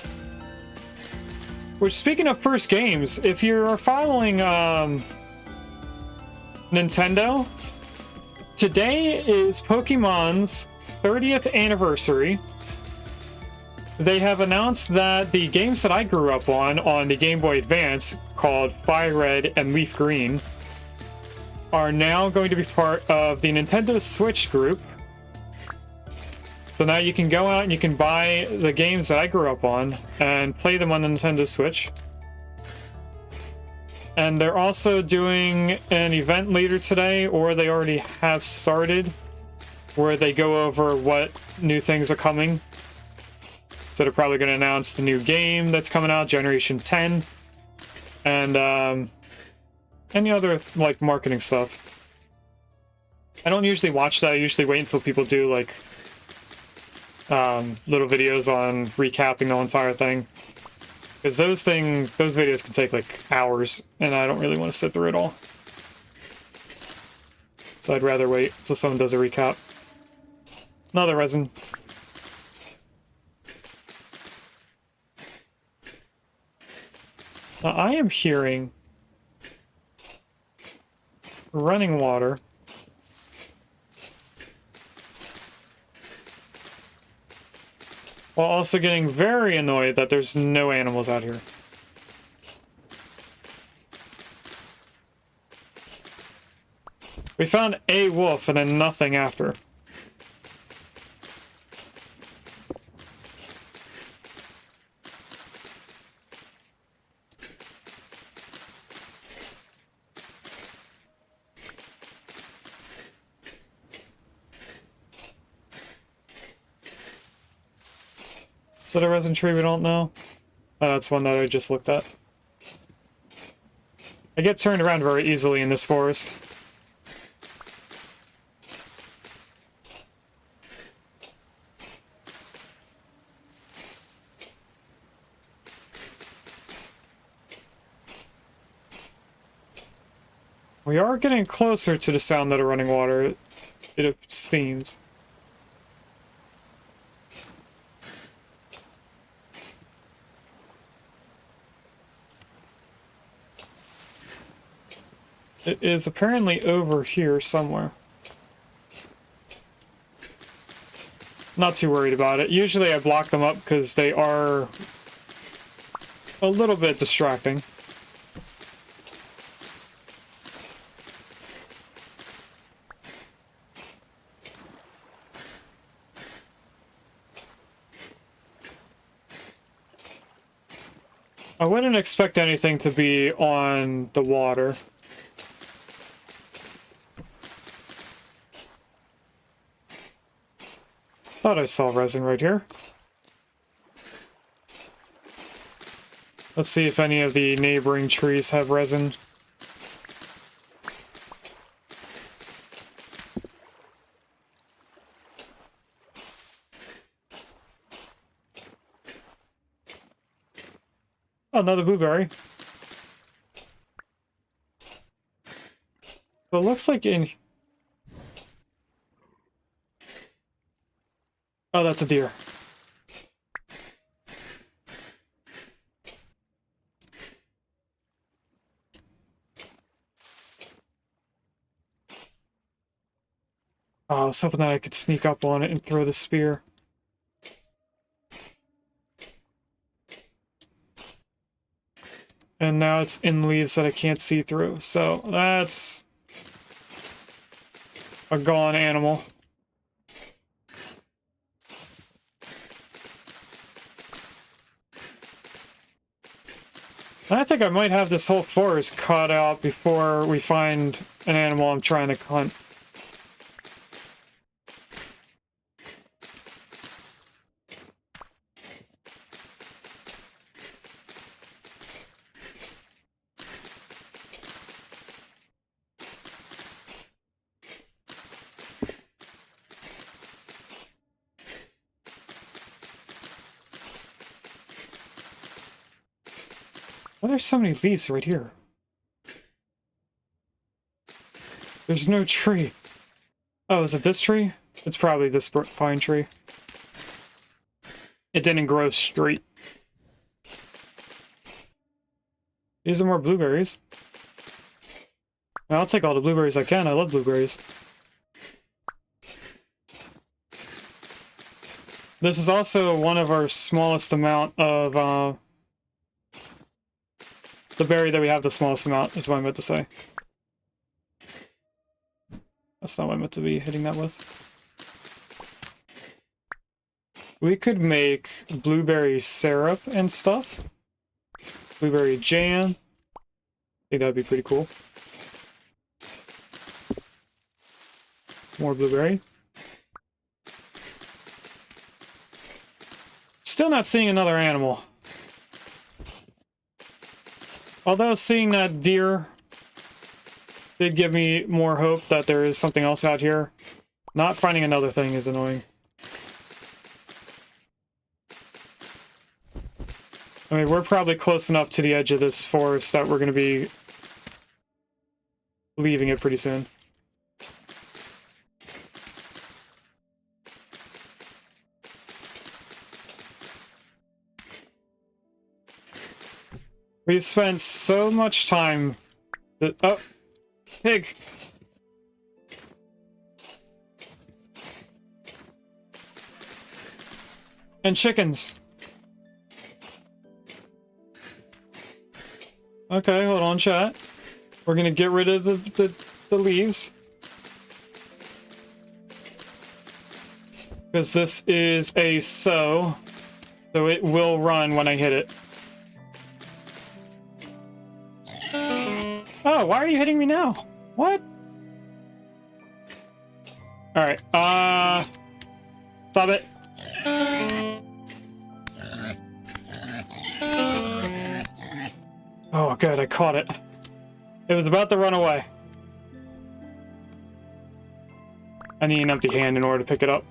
Which, speaking of first games, if you're following Nintendo, today is Pokemon's 30th anniversary. They have announced that the games that I grew up on the Game Boy Advance, called Fire Red and Leaf Green, are now going to be part of the Nintendo Switch group. So now you can go out and you can buy the games that I grew up on and play them on the Nintendo Switch. And they're also doing an event later today, or they already have started, where they go over what new things are coming. So they're probably going to announce the new game that's coming out, Generation 10, and any other like marketing stuff. I don't usually watch that. I usually wait until people do like little videos on recapping the entire thing, because those videos can take like hours, and I don't really want to sit through it all. So I'd rather wait till someone does a recap. Another resin. Now, I am hearing running water. While also getting very annoyed that there's no animals out here. We found a wolf and then nothing after. Is that a resin tree we don't know? Oh, that's one that I just looked at. I get turned around very easily in this forest. We are getting closer to the sound of the running water, it seems. It is apparently over here somewhere. Not too worried about it. Usually I block them up because they are a little bit distracting. I wouldn't expect anything to be on the water. Thought I saw resin right here. Let's see if any of the neighboring trees have resin. Oh, another blueberry. So it looks like in... Oh, that's a deer. Oh, I was hoping that I could sneak up on it and throw the spear. And now it's in leaves that I can't see through, so that's a gone animal. I think I might have this whole forest cut out before we find an animal I'm trying to hunt. Well, there's so many leaves right here. There's no tree. Oh, is it this tree? It's probably this pine tree. It didn't grow straight. These are more blueberries. I'll take all the blueberries I can. I love blueberries. This is also one of our smallest amount of, the berry that we have the smallest amount, is what I meant to say. That's not what I meant to be hitting that with. We could make blueberry syrup and stuff. Blueberry jam. I think that'd be pretty cool. More blueberry. Still not seeing another animal. Although seeing that deer did give me more hope that there is something else out here. Not finding another thing is annoying. I mean, we're probably close enough to the edge of this forest that we're going to be leaving it pretty soon. We've spent so much time that... Oh! Pig! And chickens! Okay, hold on, chat. We're gonna get rid of the leaves. Because this is a so it will run when I hit it. Oh, why are you hitting me now? What? Alright, stop it. Oh, good, I caught it. It was about to run away. I need an empty hand in order to pick it up.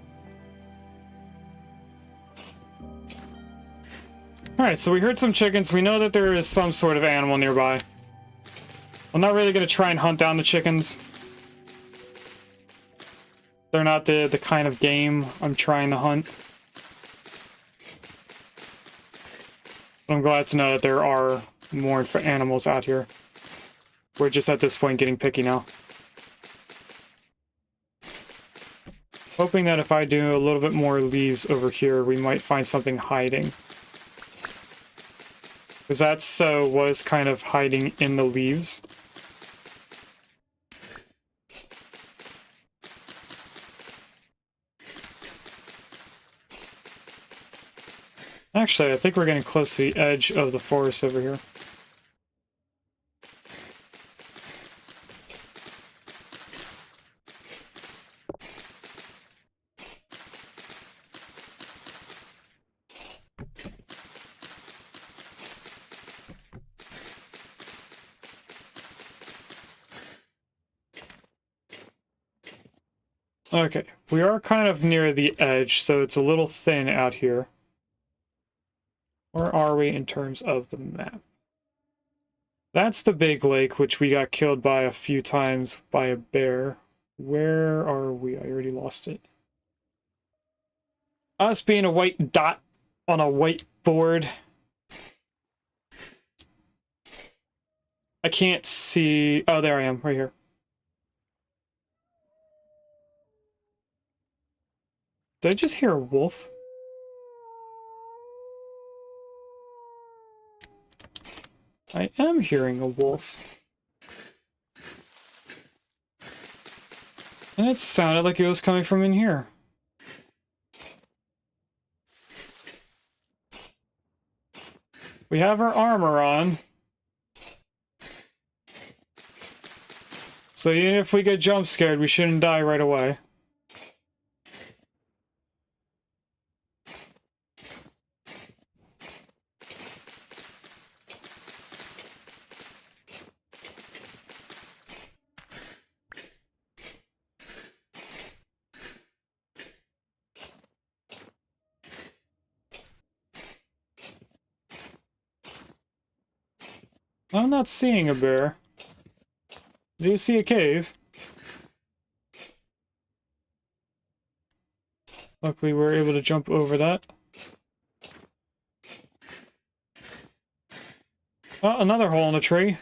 Alright, so we heard some chickens. We know that there is some sort of animal nearby. I'm not really going to try and hunt down the chickens. They're not the kind of game I'm trying to hunt. But I'm glad to know that there are more animals out here. We're just at this point getting picky now. Hoping that if I do a little bit more leaves over here, we might find something hiding. Because that so was kind of hiding in the leaves. Actually, I think we're getting close to the edge of the forest over here. Okay, we are kind of near the edge, so it's a little thin out here. Where are we in terms of the map? That's the big lake, which we got killed by a few times by a bear. Where are we? I already lost it. Us being a white dot on a white board. I can't see... Oh, there I am, right here. Did I just hear a wolf? I am hearing a wolf. And it sounded like it was coming from in here. We have our armor on. So even if we get jump scared, we shouldn't die right away. I'm not seeing a bear. Do you see a cave? Luckily, we were able to jump over that. Oh, another hole in the tree.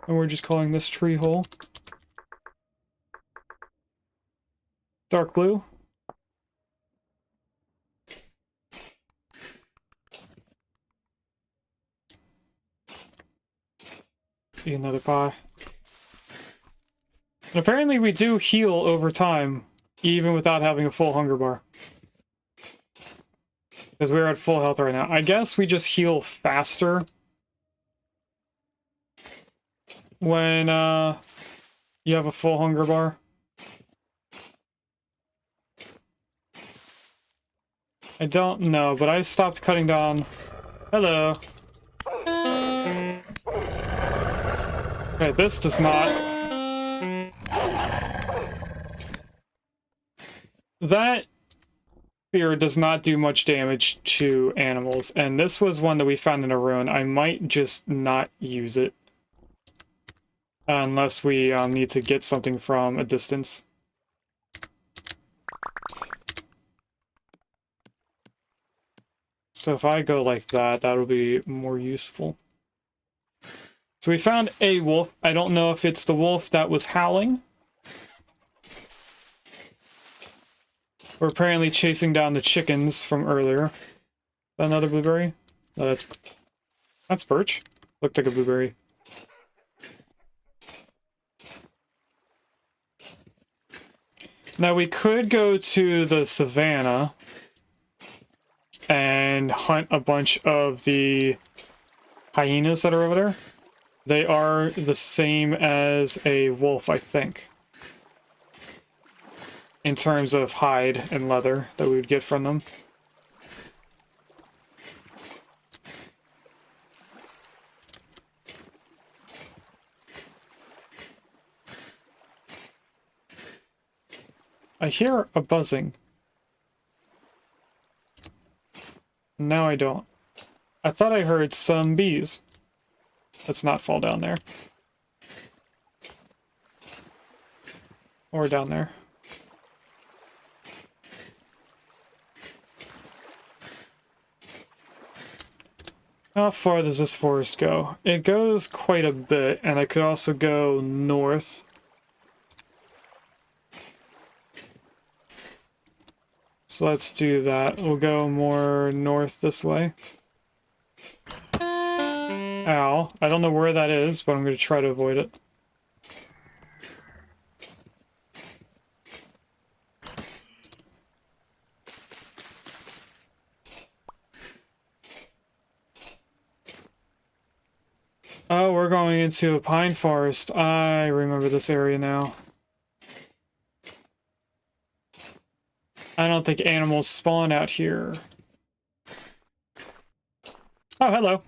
And we're just calling this tree hole. Dark blue. Eat another pie. And apparently we do heal over time, even without having a full hunger bar. Because we're at full health right now. I guess we just heal faster when you have a full hunger bar. I don't know, but I stopped cutting down. Hello. Okay, this does not. That spear does not do much damage to animals, and this was one that we found in a ruin. I might just not use it. Unless we need to get something from a distance. So if I go like that, that'll be more useful. So we found a wolf. I don't know if it's the wolf that was howling. We're apparently chasing down the chickens from earlier. Another blueberry? No, that's birch. Looked like a blueberry. Now we could go to the savannah and hunt a bunch of the hyenas that are over there. They are the same as a wolf, I think, in terms of hide and leather that we would get from them. I hear a buzzing. Now I don't. I thought I heard some bees. Let's not fall down there. Or down there. How far does this forest go? It goes quite a bit, and I could also go north. So let's do that. We'll go more north this way. Ow. I don't know where that is, but I'm going to try to avoid it. Oh, we're going into a pine forest. I remember this area now. I don't think animals spawn out here. Oh, hello.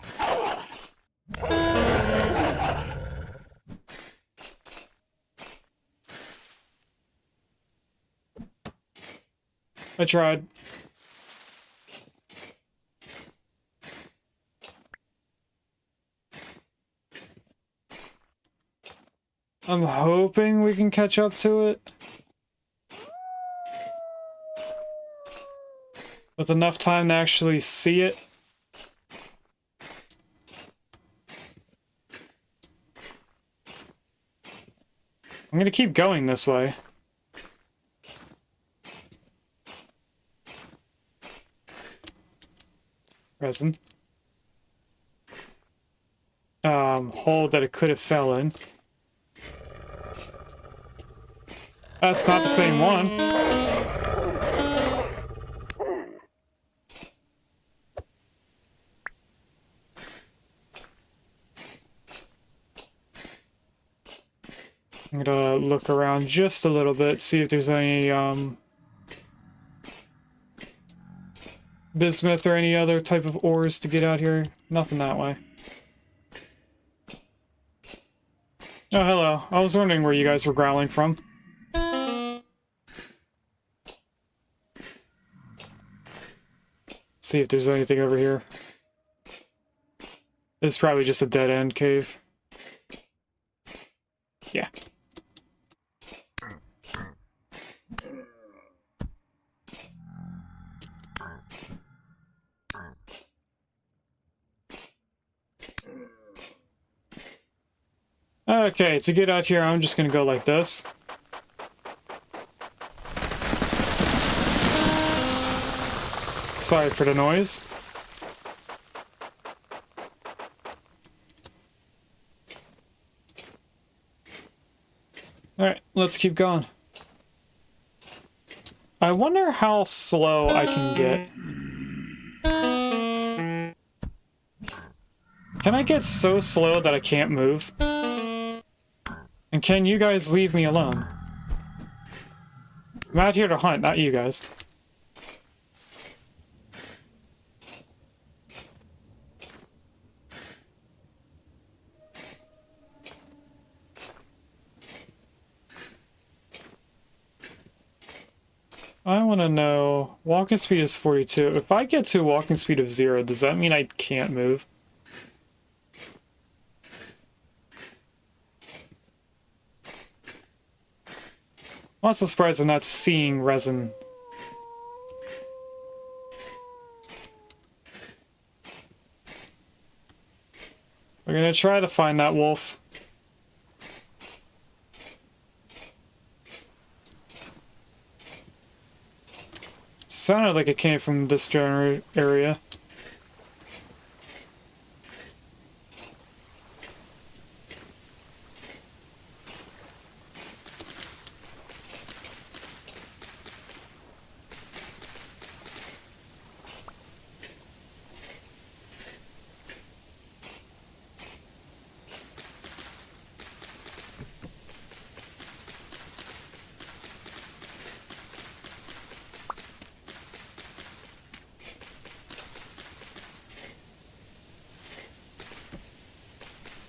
I tried. I'm hoping we can catch up to it. With enough time to actually see it. I'm gonna keep going this way. Resin. Hole that it could have fell in. That's not the same one. I'm gonna look around just a little bit, see if there's any, bismuth or any other type of ores to get out here. Nothing that way. Oh, hello. I was wondering where you guys were growling from. See if there's anything over here. It's probably just a dead-end cave. Yeah. Okay, to get out here, I'm just gonna go like this. Sorry for the noise. Alright, let's keep going. I wonder how slow I can get. Can I get so slow that I can't move? And can you guys leave me alone? I'm out here to hunt, not you guys. I want to know, walking speed is 42. If I get to a walking speed of 0, does that mean I can't move? I'm also surprised I'm not seeing resin. We're gonna try to find that wolf. Sounded like it came from this general area.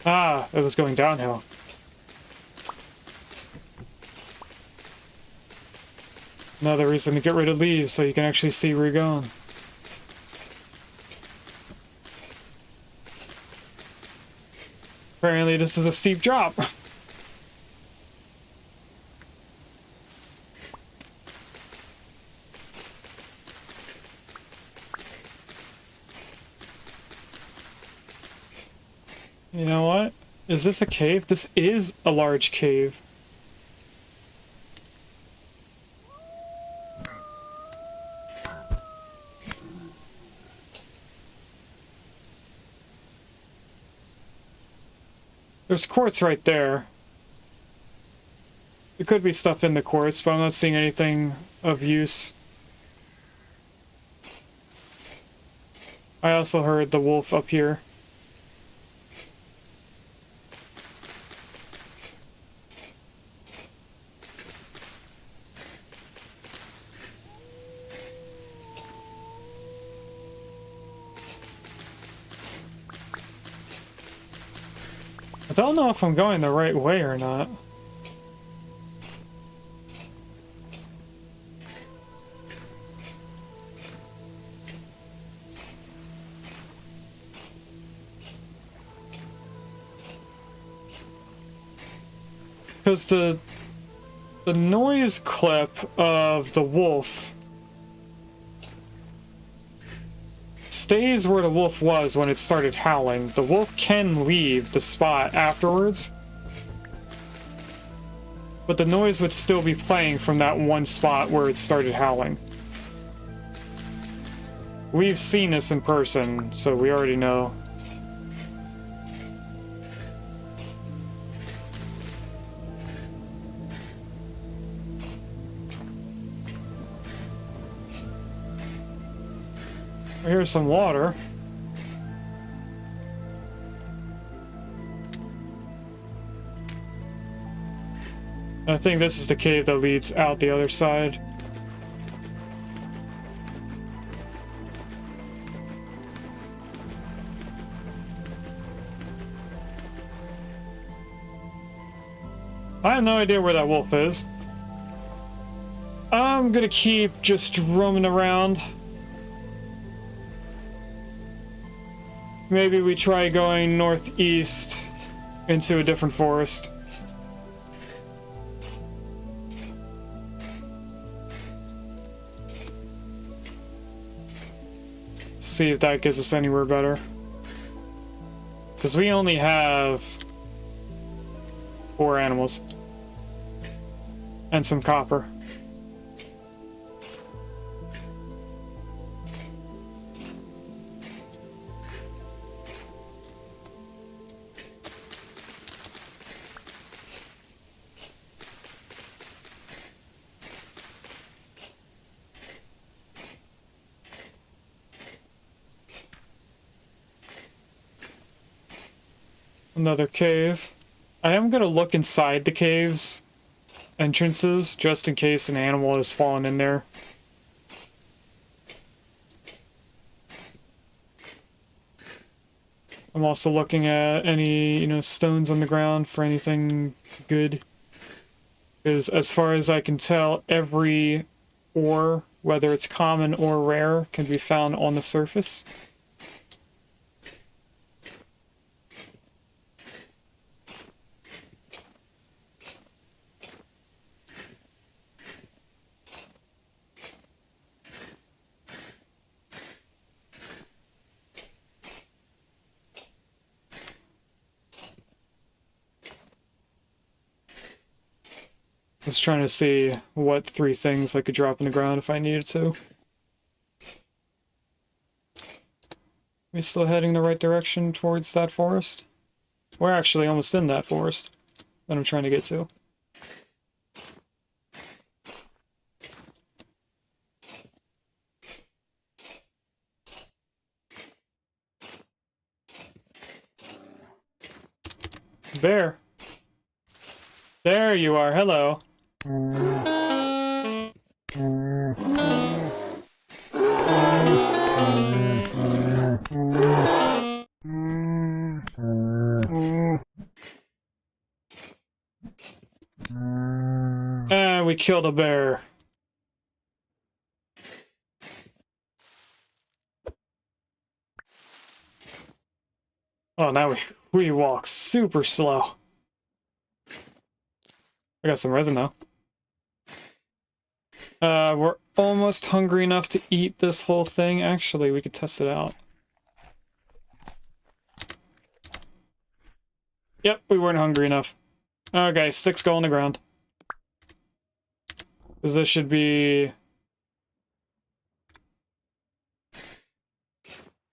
Ah, it was going downhill. Another reason to get rid of leaves so you can actually see where you're going. Apparently this is a steep drop. You know what? Is this a cave? This is a large cave. There's quartz right there. There could be stuff in the quartz, but I'm not seeing anything of use. I also heard the wolf up here. I don't know if I'm going the right way or not. Because the noise clip of the wolf stays where the wolf was when it started howling. The wolf can leave the spot afterwards, but the noise would still be playing from that one spot where it started howling. We've seen this in person, so we already know. Here's some water. I think this is the cave that leads out the other side. I have no idea where that wolf is. I'm gonna keep just roaming around. Maybe we try going northeast into a different forest. See if that gets us anywhere better. Because we only have 4 animals. And some copper. Another cave. I am going to look inside the caves entrances just in case an animal has fallen in there. I'm also looking at any, you know, stones on the ground for anything good. Because as far as I can tell, every ore, whether it's common or rare, can be found on the surface. I was trying to see what 3 things I could drop in the ground if I needed to. We still heading the right direction towards that forest? We're actually almost in that forest that I'm trying to get to. Bear. There you are, hello. And we killed a bear. Oh, now we walk super slow. I got some resin now. We're almost hungry enough to eat this whole thing. Actually, we could test it out. Yep, we weren't hungry enough. Okay, sticks go on the ground. Because this should be...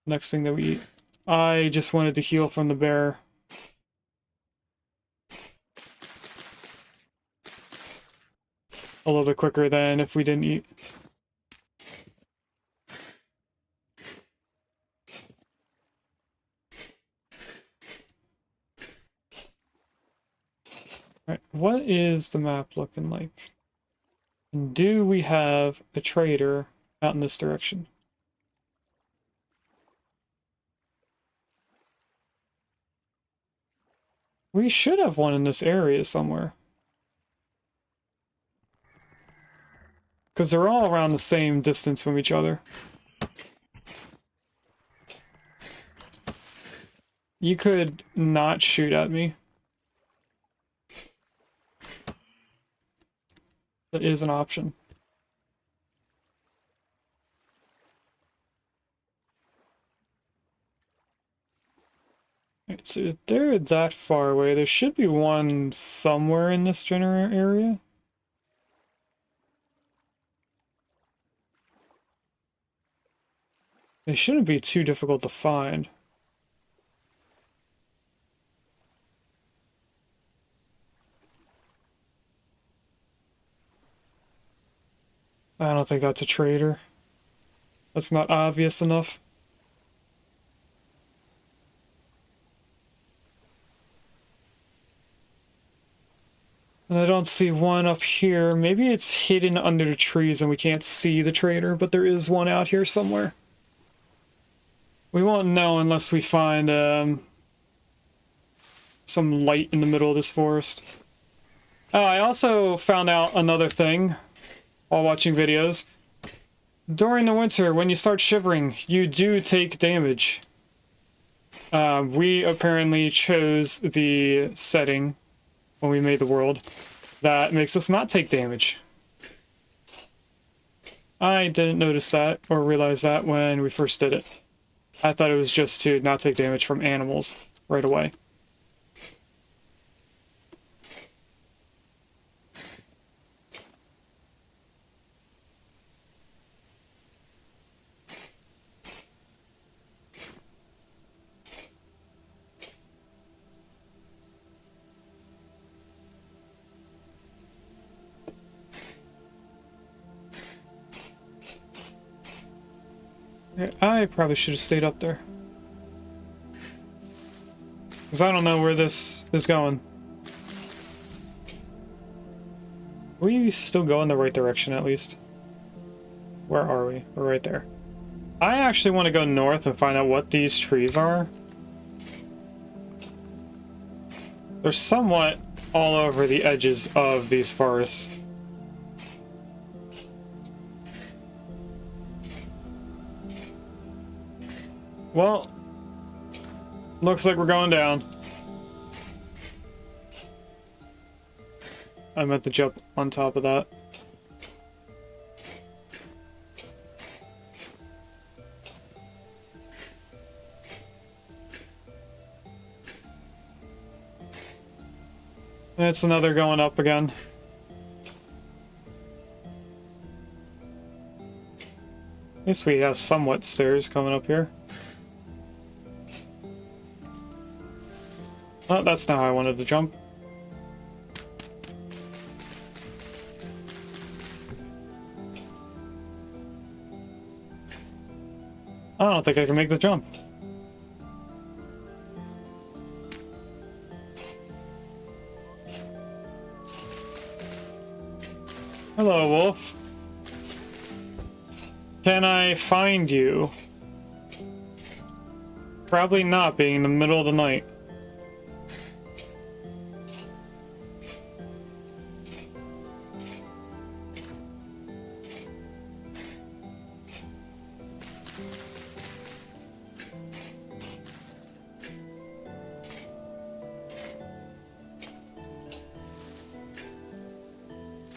next thing that we eat. I just wanted to heal from the bear. A little bit quicker than if we didn't eat. Alright, what is the map looking like? And do we have a trader out in this direction? We should have one in this area somewhere. Because they're all around the same distance from each other. You could not shoot at me. That is an option. Right, so if they're that far away, there should be one somewhere in this general area. They shouldn't be too difficult to find. I don't think that's a trader. That's not obvious enough. And I don't see one up here. Maybe it's hidden under the trees and we can't see the trader, but there is one out here somewhere. We won't know unless we find some light in the middle of this forest. Oh, I also found out another thing while watching videos. During the winter, when you start shivering, you do take damage. We apparently chose the setting when we made the world that makes us not take damage. I didn't notice that or realize that when we first did it. I thought it was just to not take damage from animals right away. I probably should have stayed up there. Because I don't know where this is going. Are we still going the right direction at least? Where are we? We're right there. I actually want to go north and find out what these trees are. They're somewhat all over the edges of these forests. Well, looks like we're going down. I meant to jump on top of that. And it's another going up again. At least we have somewhat stairs coming up here. Oh, that's not how I wanted to jump. I don't think I can make the jump. Hello, wolf. Can I find you? Probably not, being in the middle of the night.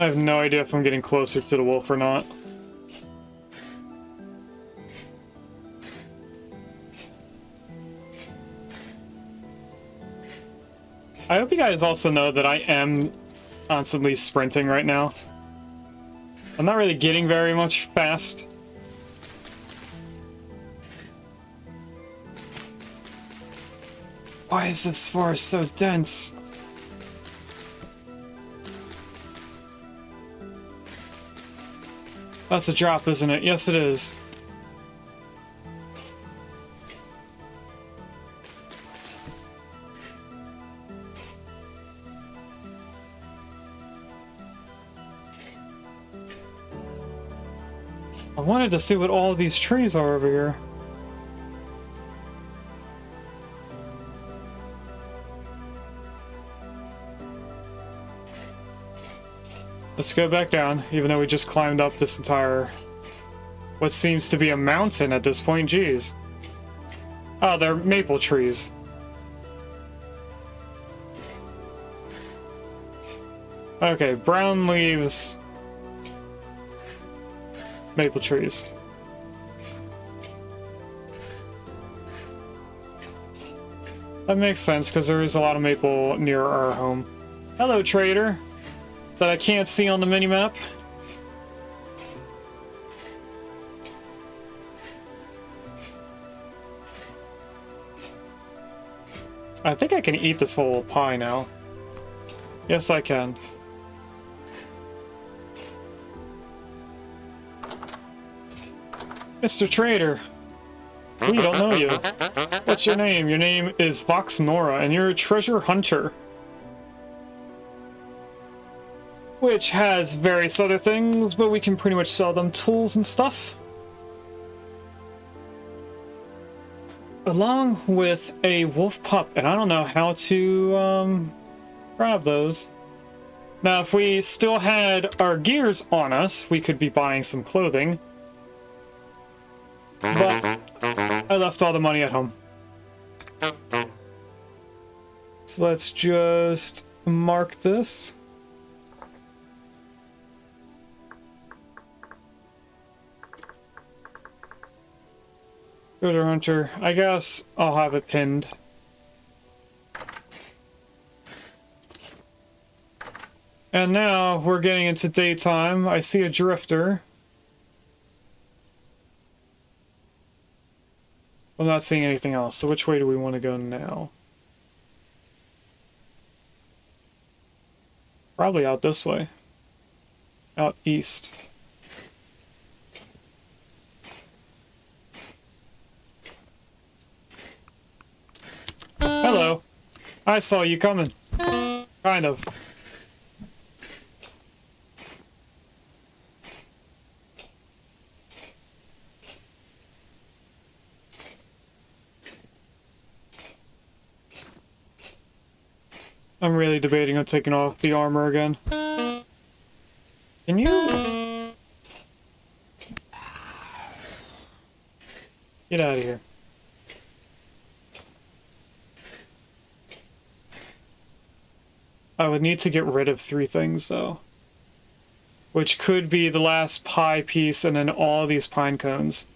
I have no idea if I'm getting closer to the wolf or not. I hope you guys also know that I am constantly sprinting right now. I'm not really getting very much fast. Why is this forest so dense? That's a drop, isn't it? Yes, it is. I wanted to see what all these trees are over here. Let's go back down, even though we just climbed up this entire... what seems to be a mountain at this point, jeez. Oh, they're maple trees. Okay, brown leaves... maple trees. That makes sense, because there is a lot of maple near our home. Hello, trader! That I can't see on the minimap. I think I can eat this whole pie now. Yes, I can. Mr. Trader! We don't know you. What's your name? Your name is Vox Nora, and you're a treasure hunter. Which has various other things, but we can pretty much sell them tools and stuff. Along with a wolf pup, and I don't know how to grab those. Now, if we still had our gears on us, we could be buying some clothing. But I left all the money at home. So let's just mark this. Treasure Hunter. I guess I'll have it pinned. And now we're getting into daytime. I see a drifter. I'm not seeing anything else, so which way do we want to go now? Probably out this way. Out east. Hello. I saw you coming. Kind of. I'm really debating on taking off the armor again. Can you... Get out of here. I would need to get rid of 3 things, though. Which could be the last pie piece and then all these pine cones.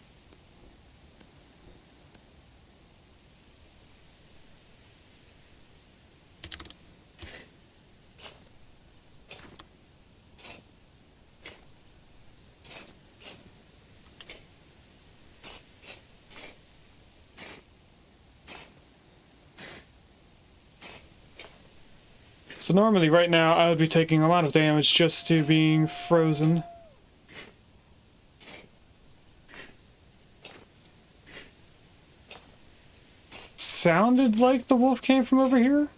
So normally, right now, I would be taking a lot of damage just to being frozen. Sounded like the wolf came from over here?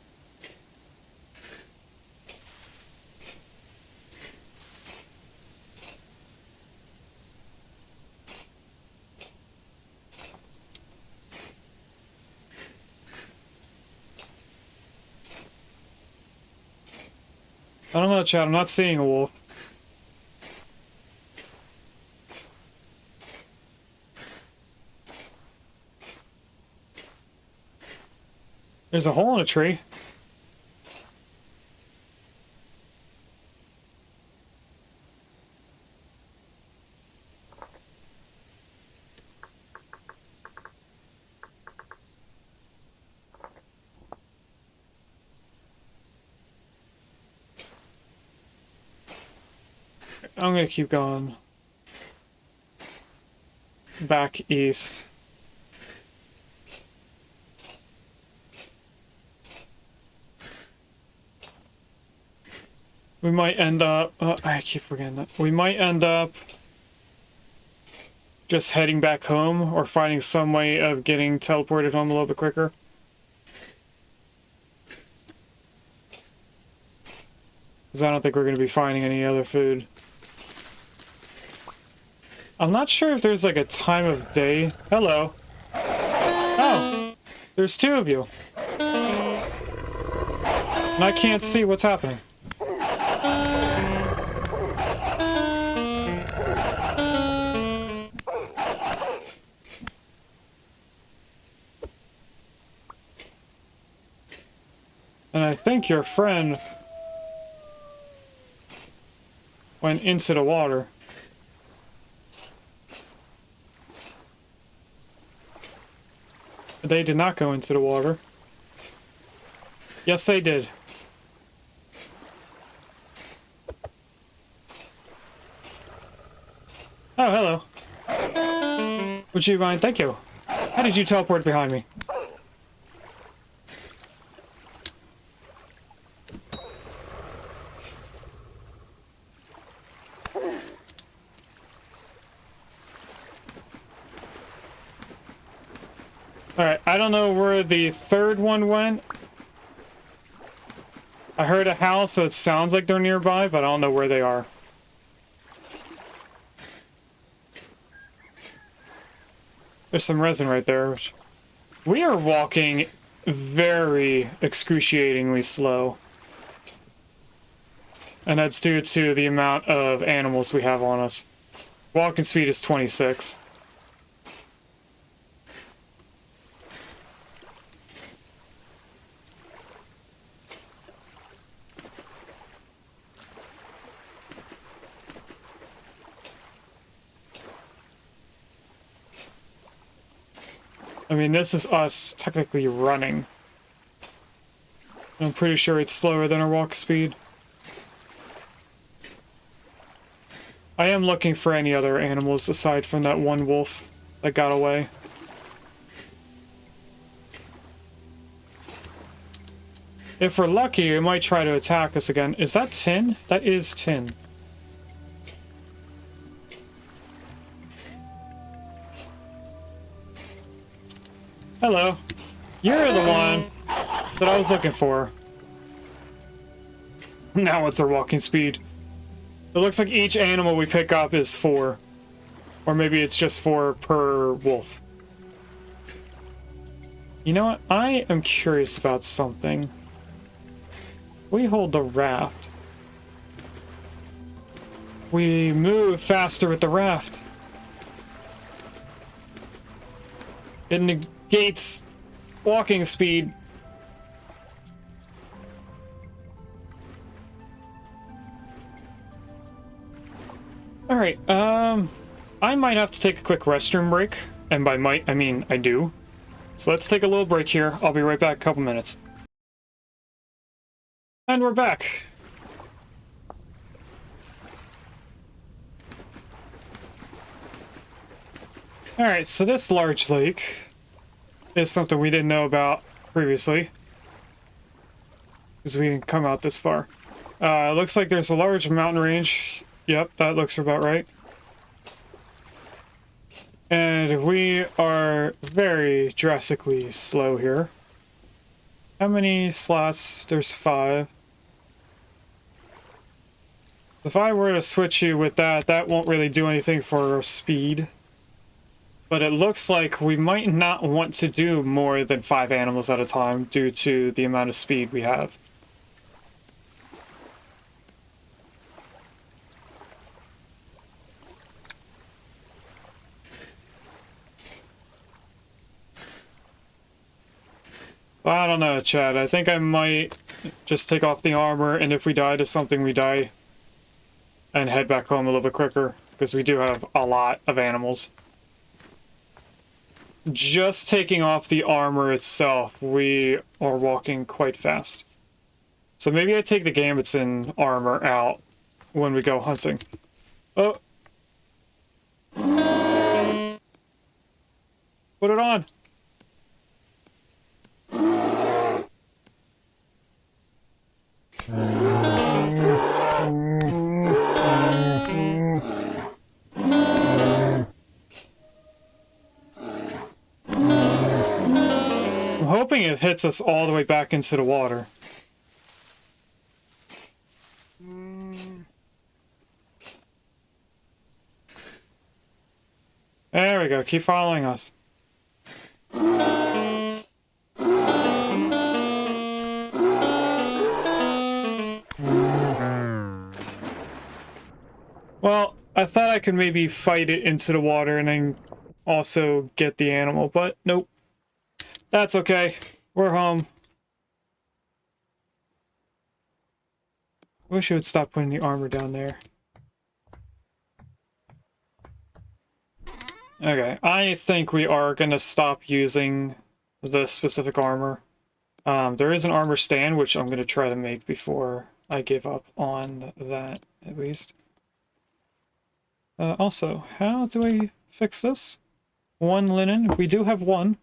I don't know, Chad. I'm not seeing a wolf. There's a hole in a tree. I'm gonna keep going. Back east. We might end up... I keep forgetting that. We might end up just heading back home or finding some way of getting teleported home a little bit quicker. Because I don't think we're going to be finding any other food. I'm not sure if there's like a time of day. Hello. Oh, there's 2 of you. And I can't see what's happening. And I think your friend went into the water. They did not go into the water. Yes, they did. Oh, hello. Would you mind? Thank you. How did you teleport behind me? Alright, I don't know where the 3rd one went. I heard a house, so it sounds like they're nearby, but I don't know where they are. There's some resin right there. We are walking very excruciatingly slow. And that's due to the amount of animals we have on us. Walking speed is 26. I mean, this is us technically running. I'm pretty sure it's slower than our walk speed. I am looking for any other animals aside from that one wolf that got away. If we're lucky, it might try to attack us again. Is that tin? That is tin. Hello. You're the one that I was looking for. Now what's our walking speed? It looks like each animal we pick up is 4. Or maybe it's just 4 per wolf. You know what? I am curious about something. We hold the raft. We move faster with the raft. It negates walking speed. Alright, I might have to take a quick restroom break. And by might, I mean I do. So let's take a little break here. I'll be right back in a couple minutes. And we're back. Alright, so this large lake is something we didn't know about previously. Because we didn't come out this far. It looks like there's a large mountain range. Yep, that looks about right. And we are very drastically slow here. How many slots? There's 5. If I were to switch you with that, that won't really do anything for our speed. But it looks like we might not want to do more than 5 animals at a time due to the amount of speed we have. I don't know, Chad. I think I might just take off the armor, and if we die to something, we die. And head back home a little bit quicker, because we do have a lot of animals. Just taking off the armor itself, we are walking quite fast. So maybe I take the gambits and armor out when we go hunting. Oh! Put it on! I'm hoping it hits us all the way back into the water. There we go, keep following us. Well, I thought I could maybe fight it into the water and then also get the animal, but nope. That's okay. We're home. Wish it would stop putting the armor down there. Okay, I think we are gonna stop using this specific armor. There is an armor stand, which I'm gonna try to make before I give up on that, at least. Also, how do I fix this? 1 linen. We do have 1.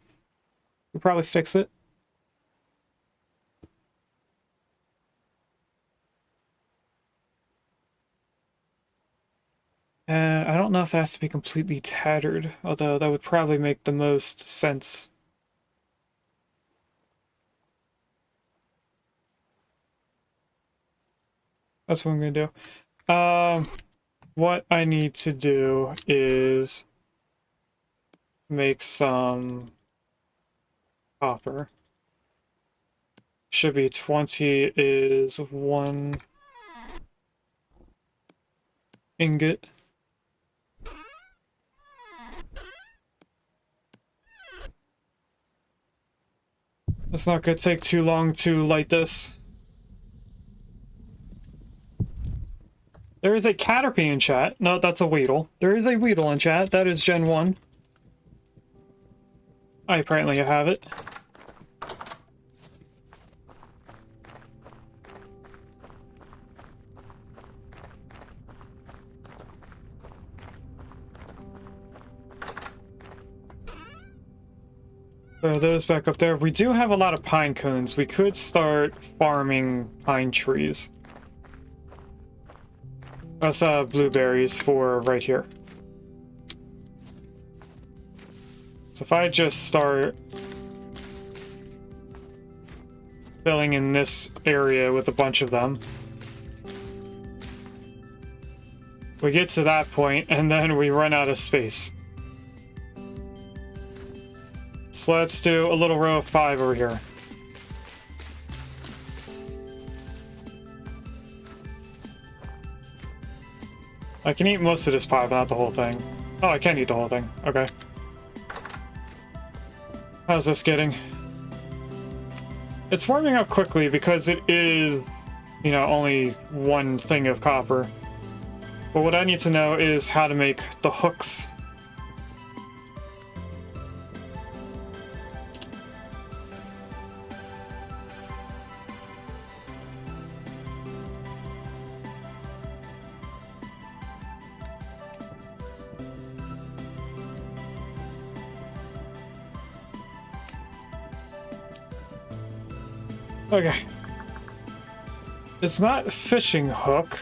We'll probably fix it. I don't know if it has to be completely tattered, although that would probably make the most sense. That's what I'm gonna do. What I need to do is make some copper. Should be 20 is 1 ingot. It's not gonna take too long to light this. There is a Caterpie in chat. No, that's a Weedle. There is a Weedle in chat. That is Gen 1. Apparently I have it. Throw those back up there. We do have a lot of pine cones. We could start farming pine trees. That's blueberries for right here. So if I just start filling in this area with a bunch of them, we get to that point and then we run out of space. So let's do a little row of 5 over here. I can eat most of this pie, but not the whole thing. Oh, I can eat the whole thing. Okay. How's this getting? It's warming up quickly because it is, you know, only one thing of copper. But what I need to know is how to make the hooks. Okay. It's not fishing hook.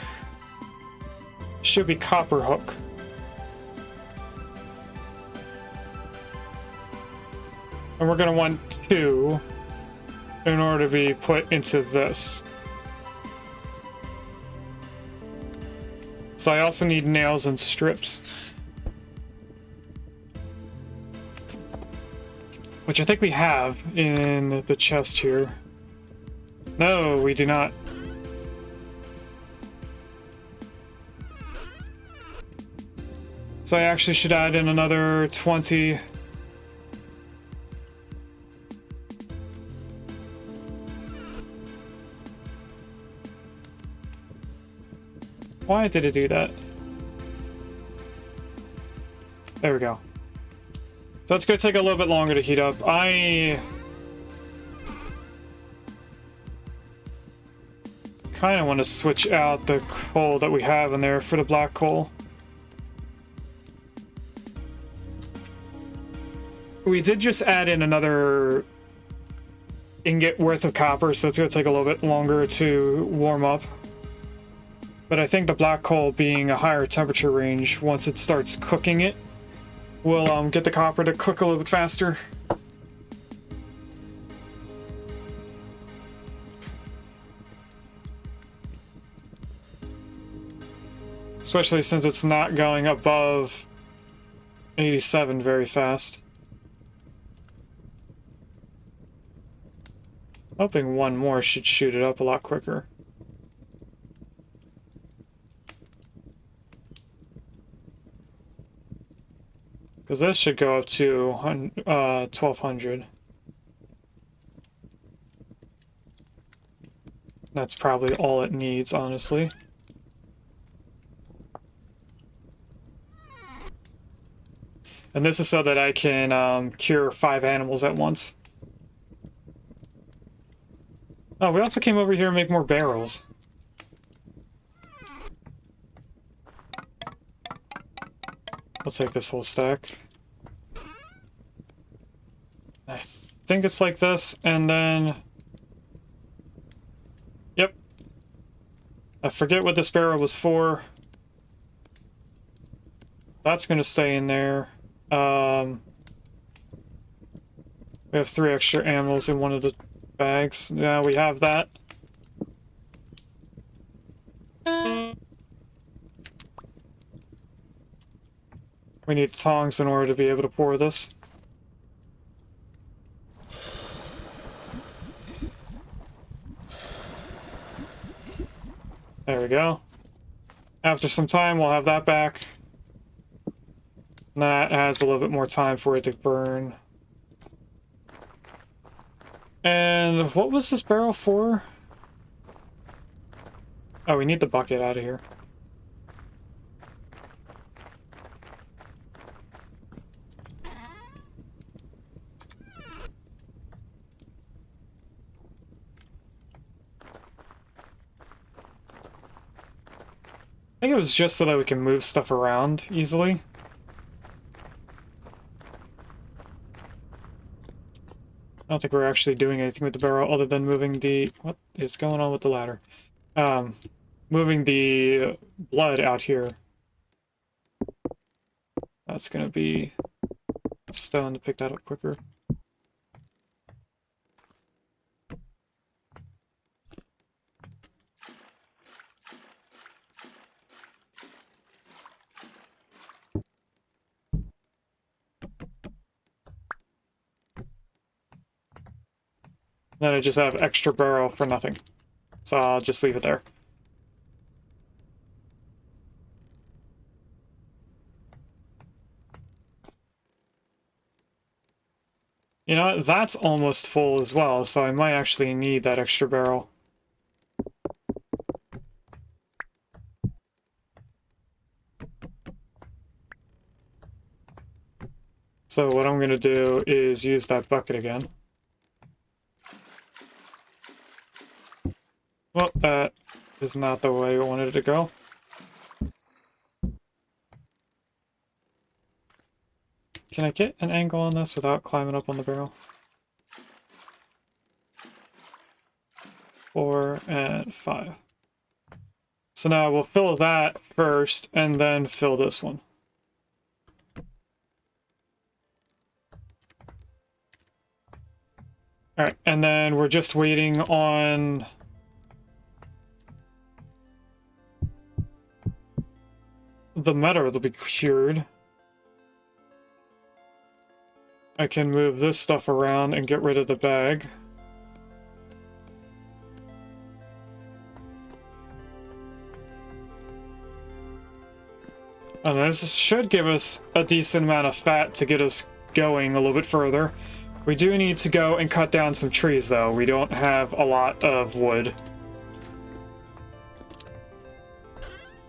Should be copper hook. And we're gonna want 2 in order to be put into this. So I also need nails and strips. Which I think we have in the chest here. No, we do not. So I actually should add in another 20. Why did it do that? There we go. So that's gonna take a little bit longer to heat up. I kind of want to switch out the coal that we have in there for the black coal. We did just add in another ingot worth of copper, so it's going to take a little bit longer to warm up. But I think the black coal being a higher temperature range, once it starts cooking it, will get the copper to cook a little bit faster. Especially since it's not going above 87 very fast. Hoping one more should shoot it up a lot quicker. Because this should go up to 1200. That's probably all it needs, honestly. And this is so that I can cure 5 animals at once. Oh, we also came over here to make more barrels. I'll take this whole stack. I think it's like this, and then... Yep. I forget what this barrel was for. That's gonna stay in there. We have 3 extra animals in one of the bags. Yeah, we have that. We need tongs in order to be able to pour this. There we go. After some time, we'll have that back. That has a little bit more time for it to burn. And what was this barrel for? Oh, we need the bucket out of here. think it was just so that we can move stuff around easily. I don't think we're actually doing anything with the barrel other than moving the... What is going on with the ladder? Moving the blood out here. That's gonna be a stone to pick that up quicker. Then I just have extra barrel for nothing. So I'll just leave it there. You know what? That's almost full as well, so I might actually need that extra barrel. So what I'm gonna do is use that bucket again. Well, that is not the way I wanted it to go. Can I get an angle on this without climbing up on the barrel? 4 and 5. So now we'll fill that first and then fill this one. Alright, and then we're just waiting on... the metal to be cured. I can move this stuff around and get rid of the bag. And this should give us a decent amount of fat to get us going a little bit further. We do need to go and cut down some trees though. We don't have a lot of wood.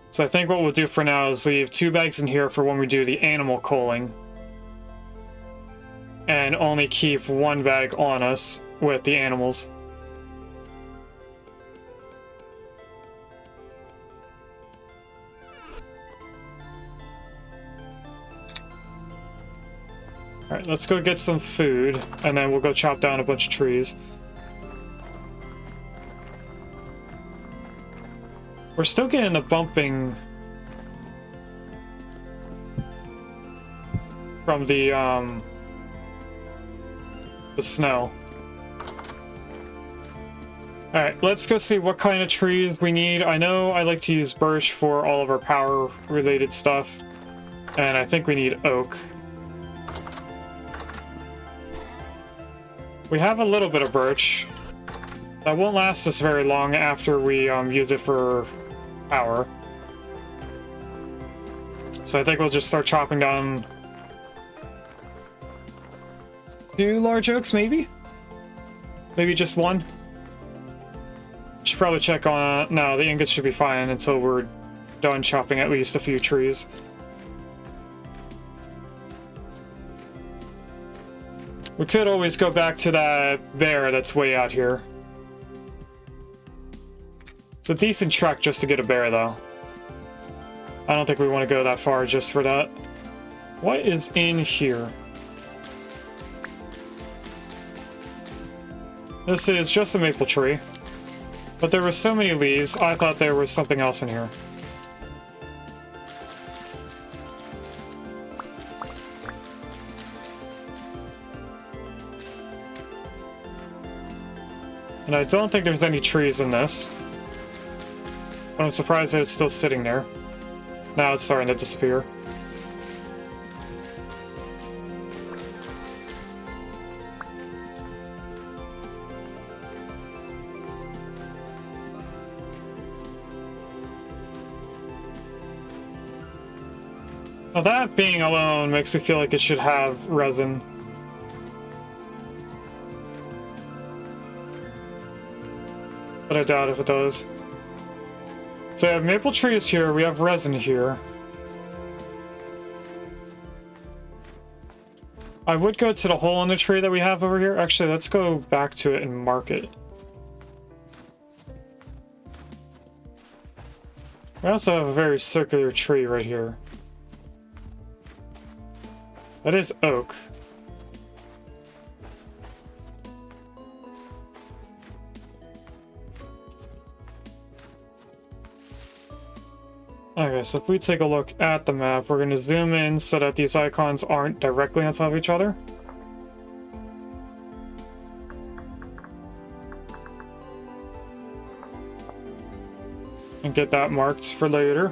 So I think what we'll do for now is leave 2 bags in here for when we do the animal culling. And only keep 1 bag on us with the animals. Alright, let's go get some food, and then we'll go chop down a bunch of trees. We're still getting the bumping from the snow. Alright, let's go see what kind of trees we need. I know I like to use birch for all of our power-related stuff, and I think we need oak. We have a little bit of birch. That won't last us very long after we use it for power. So I think we'll just start chopping down 2 large oaks, maybe? Maybe just 1? Should probably check on... No, the ingots should be fine until we're done chopping at least a few trees. We could always go back to that bear that's way out here. It's a decent trek just to get a bear, though. I don't think we want to go that far just for that. What is in here? This is just a maple tree. But there were so many leaves, I thought there was something else in here. And I don't think there's any trees in this. But I'm surprised that it's still sitting there. Now it's starting to disappear. Now that being alone makes me feel like it should have resin. But I doubt if it does. So I have maple trees here, we have resin here. I would go to the hole in the tree that we have over here. Actually, let's go back to it and mark it. We also have a very circular tree right here. That is oak. Okay, so if we take a look at the map, we're going to zoom in so that these icons aren't directly on top of each other. And get that marked for later.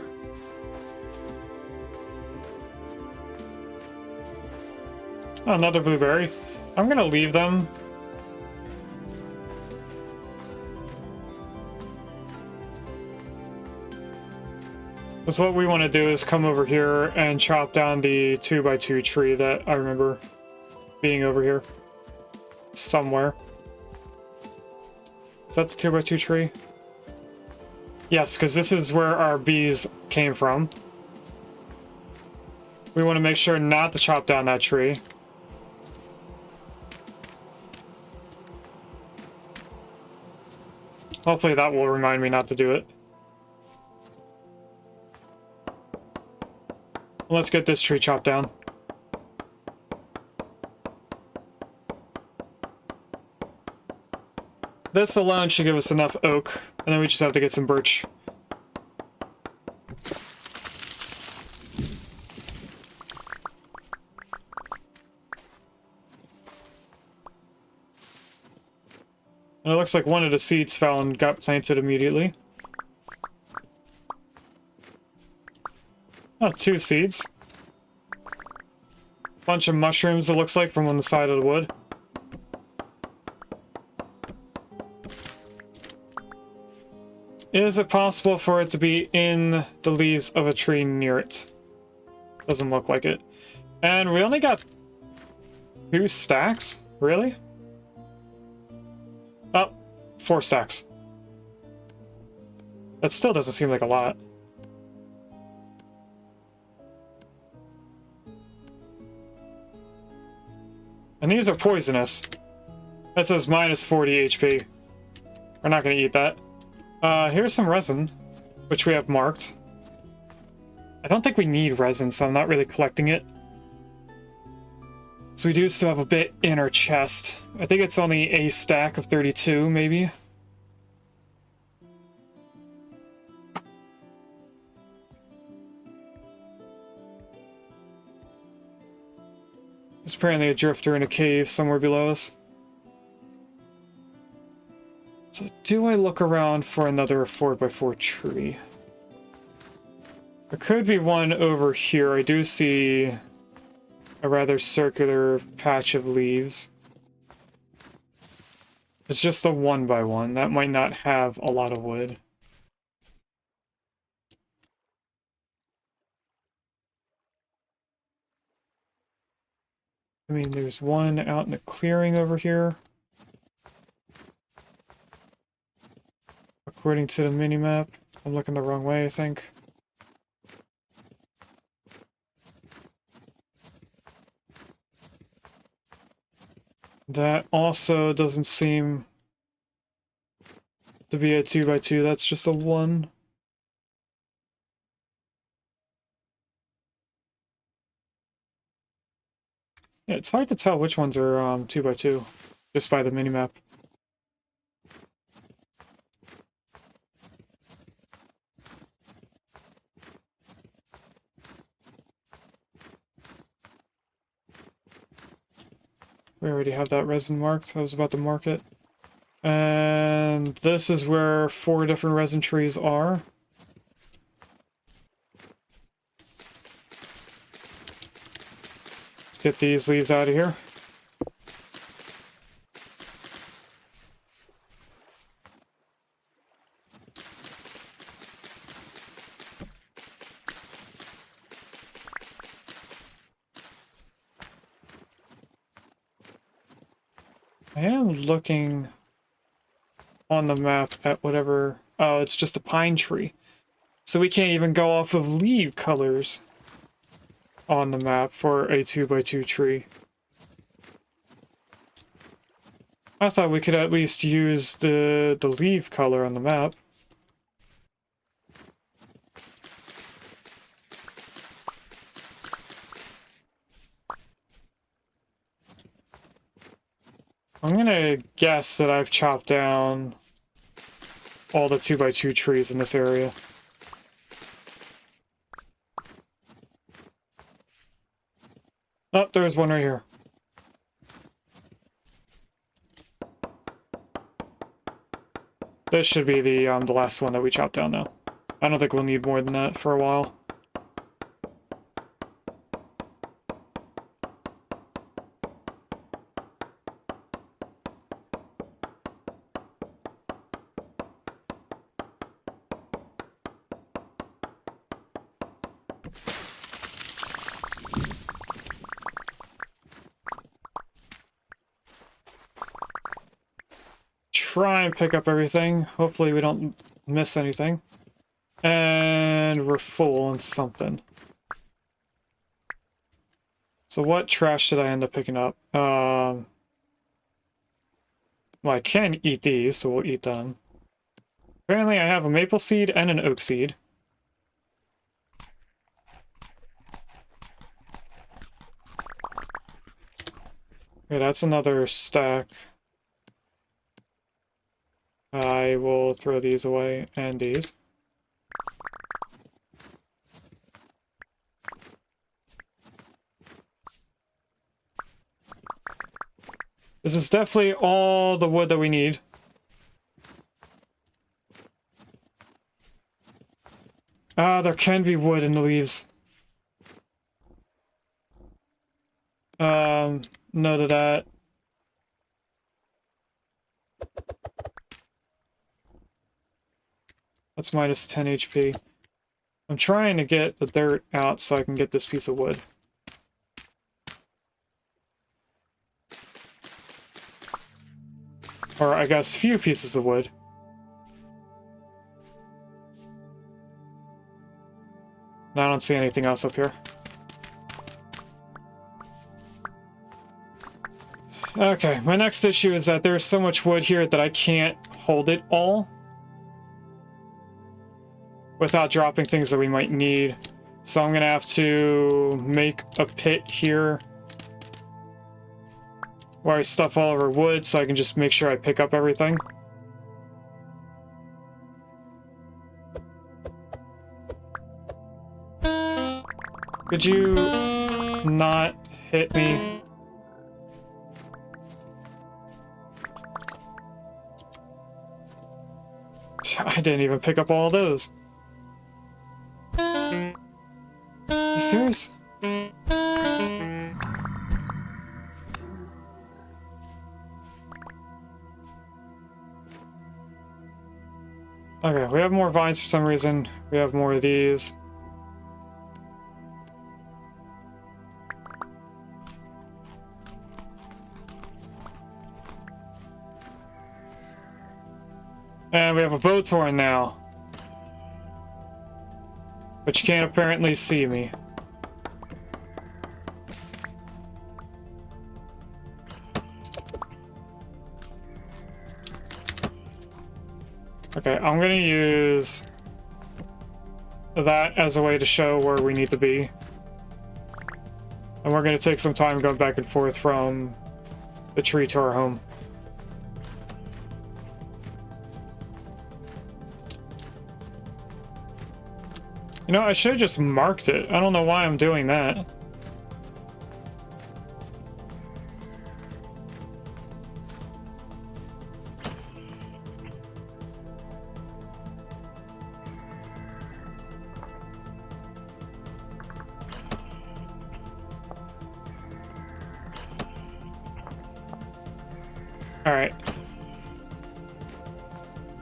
Oh, another blueberry. I'm gonna leave them. Because what we want to do is come over here and chop down the 2x2 tree that I remember being over here. Somewhere. Is that the 2x2 tree? Yes, because this is where our bees came from. We want to make sure not to chop down that tree. Hopefully that will remind me not to do it. Let's get this tree chopped down. This alone should give us enough oak, and then we just have to get some birch. And it looks like one of the seeds fell and got planted immediately. Oh, 2 seeds. Bunch of mushrooms, it looks like, from on the side of the wood. Is it possible for it to be in the leaves of a tree near it? Doesn't look like it. And we only got 2 stacks? Really? Oh, 4 stacks. That still doesn't seem like a lot. And these are poisonous. That says minus 40 HP. We're not going to eat that. Here's some resin, which we have marked. I don't think we need resin, so I'm not really collecting it. So we do still have a bit in our chest. I think it's only a stack of 32, maybe. There's apparently a drifter in a cave somewhere below us. So do I look around for another 4x4 tree? There could be one over here. I do see a rather circular patch of leaves. It's just a 1x1. That might not have a lot of wood. I mean, there's one out in the clearing over here. According to the minimap. I'm looking the wrong way, I think. That also doesn't seem to be a 2x2, that's just a 1. Yeah, it's hard to tell which ones are 2x2, just by the minimap. We already have that resin marked. I was about to mark it. And this is where 4 different resin trees are. Let's get these leaves out of here. I am looking on the map at whatever... Oh, it's just a pine tree. So we can't even go off of leaf colors on the map for a 2x2 tree. I thought we could at least use the leaf color on the map. I'm gonna guess that I've chopped down all the 2x2 trees in this area. Oh, there's one right here. This should be the last one that we chopped down now. I don't think we'll need more than that for a while. Try and pick up everything. Hopefully we don't miss anything. And we're full on something. So what trash did I end up picking up? Well, I can eat these, so we'll eat them. Apparently I have a maple seed and an oak seed. Okay, that's another stack. I will throw these away, and these. This is definitely all the wood that we need. There can be wood in the leaves. No to that. That's minus 10 HP. I'm trying to get the dirt out so I can get this piece of wood. Or I guess a few pieces of wood. And I don't see anything else up here. Okay, my next issue is that there's so much wood here that I can't hold it all without dropping things that we might need. So I'm gonna have to make a pit here where I stuff all of our wood so I can just make sure I pick up everything. Could you not hit me? I didn't even pick up all those. You serious? Okay, we have more vines for some reason. We have more of these. And we have a boat's horn now. But you can't apparently see me. Okay, I'm gonna use that as a way to show where we need to be. And we're gonna take some time going back and forth from the tree to our home. You know, I should have just marked it. I don't know why I'm doing that. All right.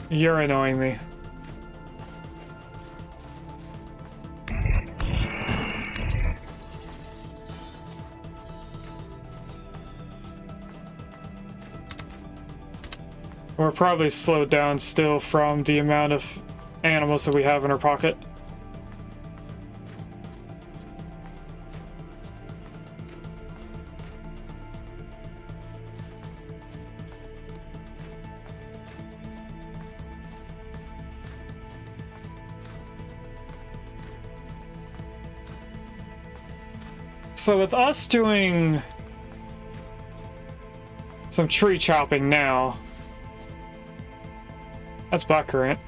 You're annoying me. We're probably slowed down still from the amount of animals that we have in our pocket. So with us doing some tree chopping now. That's blackcurrant.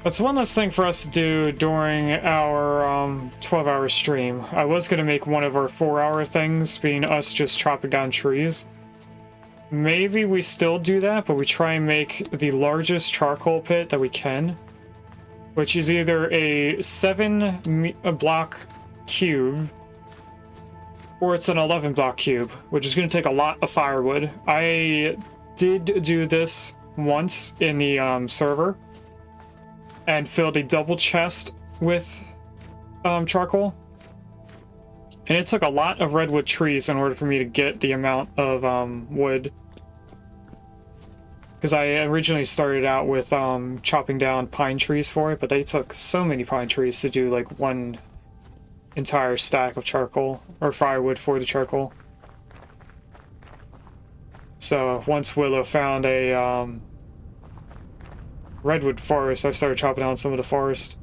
That's one less thing for us to do during our 12-hour stream. I was going to make one of our 4-hour things being us just chopping down trees. Maybe we still do that, but we try and make the largest charcoal pit that we can, which is either a 7-block cube or it's an 11-block cube, which is going to take a lot of firewood. I did do this once in the server and filled a double chest with charcoal, and it took a lot of redwood trees in order for me to get the amount of wood, because I originally started out with chopping down pine trees for it, but they took so many pine trees to do like one entire stack of charcoal or firewood for the charcoal. So once Willow found a redwood forest, I started chopping down some of the forest.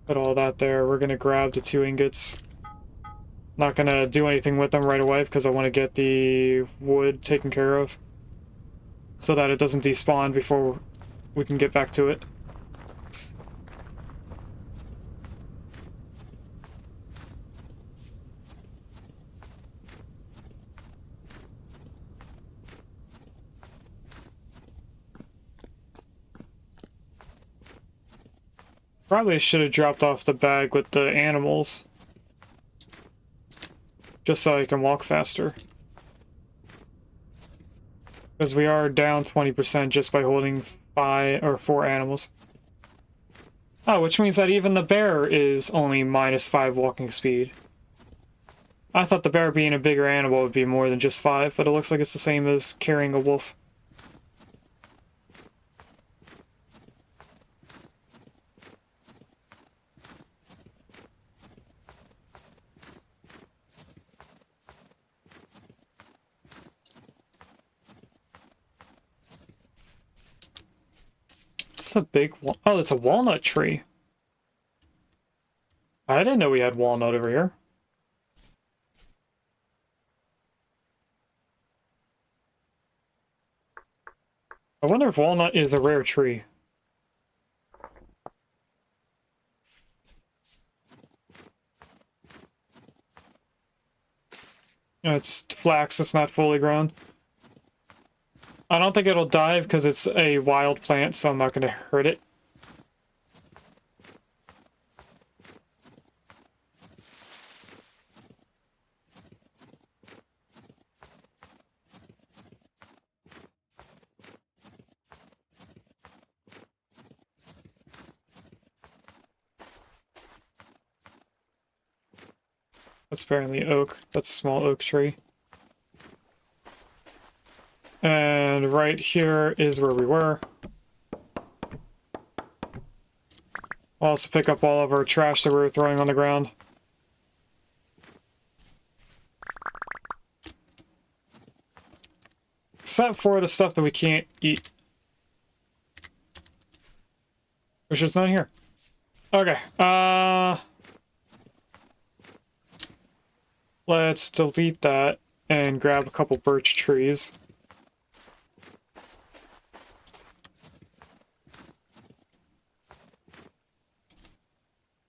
Put all that there. We're gonna grab the 2 ingots. Not gonna do anything with them right away because I want to get the wood taken care of so that it doesn't despawn before we can get back to it. Probably should have dropped off the bag with the animals, just so I can walk faster. Because we are down 20% just by holding 5 or 4 animals. Oh, which means that even the bear is only -5 walking speed. I thought the bear being a bigger animal would be more than just 5, but it looks like it's the same as carrying a wolf. A big oh, it's a walnut tree. I didn't know we had walnut over here. I wonder if walnut is a rare tree. No, it's flax, it's not fully grown. I don't think it'll die because it's a wild plant, so I'm not going to hurt it. That's apparently oak. That's a small oak tree. And right here is where we were. I'll also pick up all of our trash that we were throwing on the ground. Except for the stuff that we can't eat. Which is not here. Okay, let's delete that and grab a couple birch trees.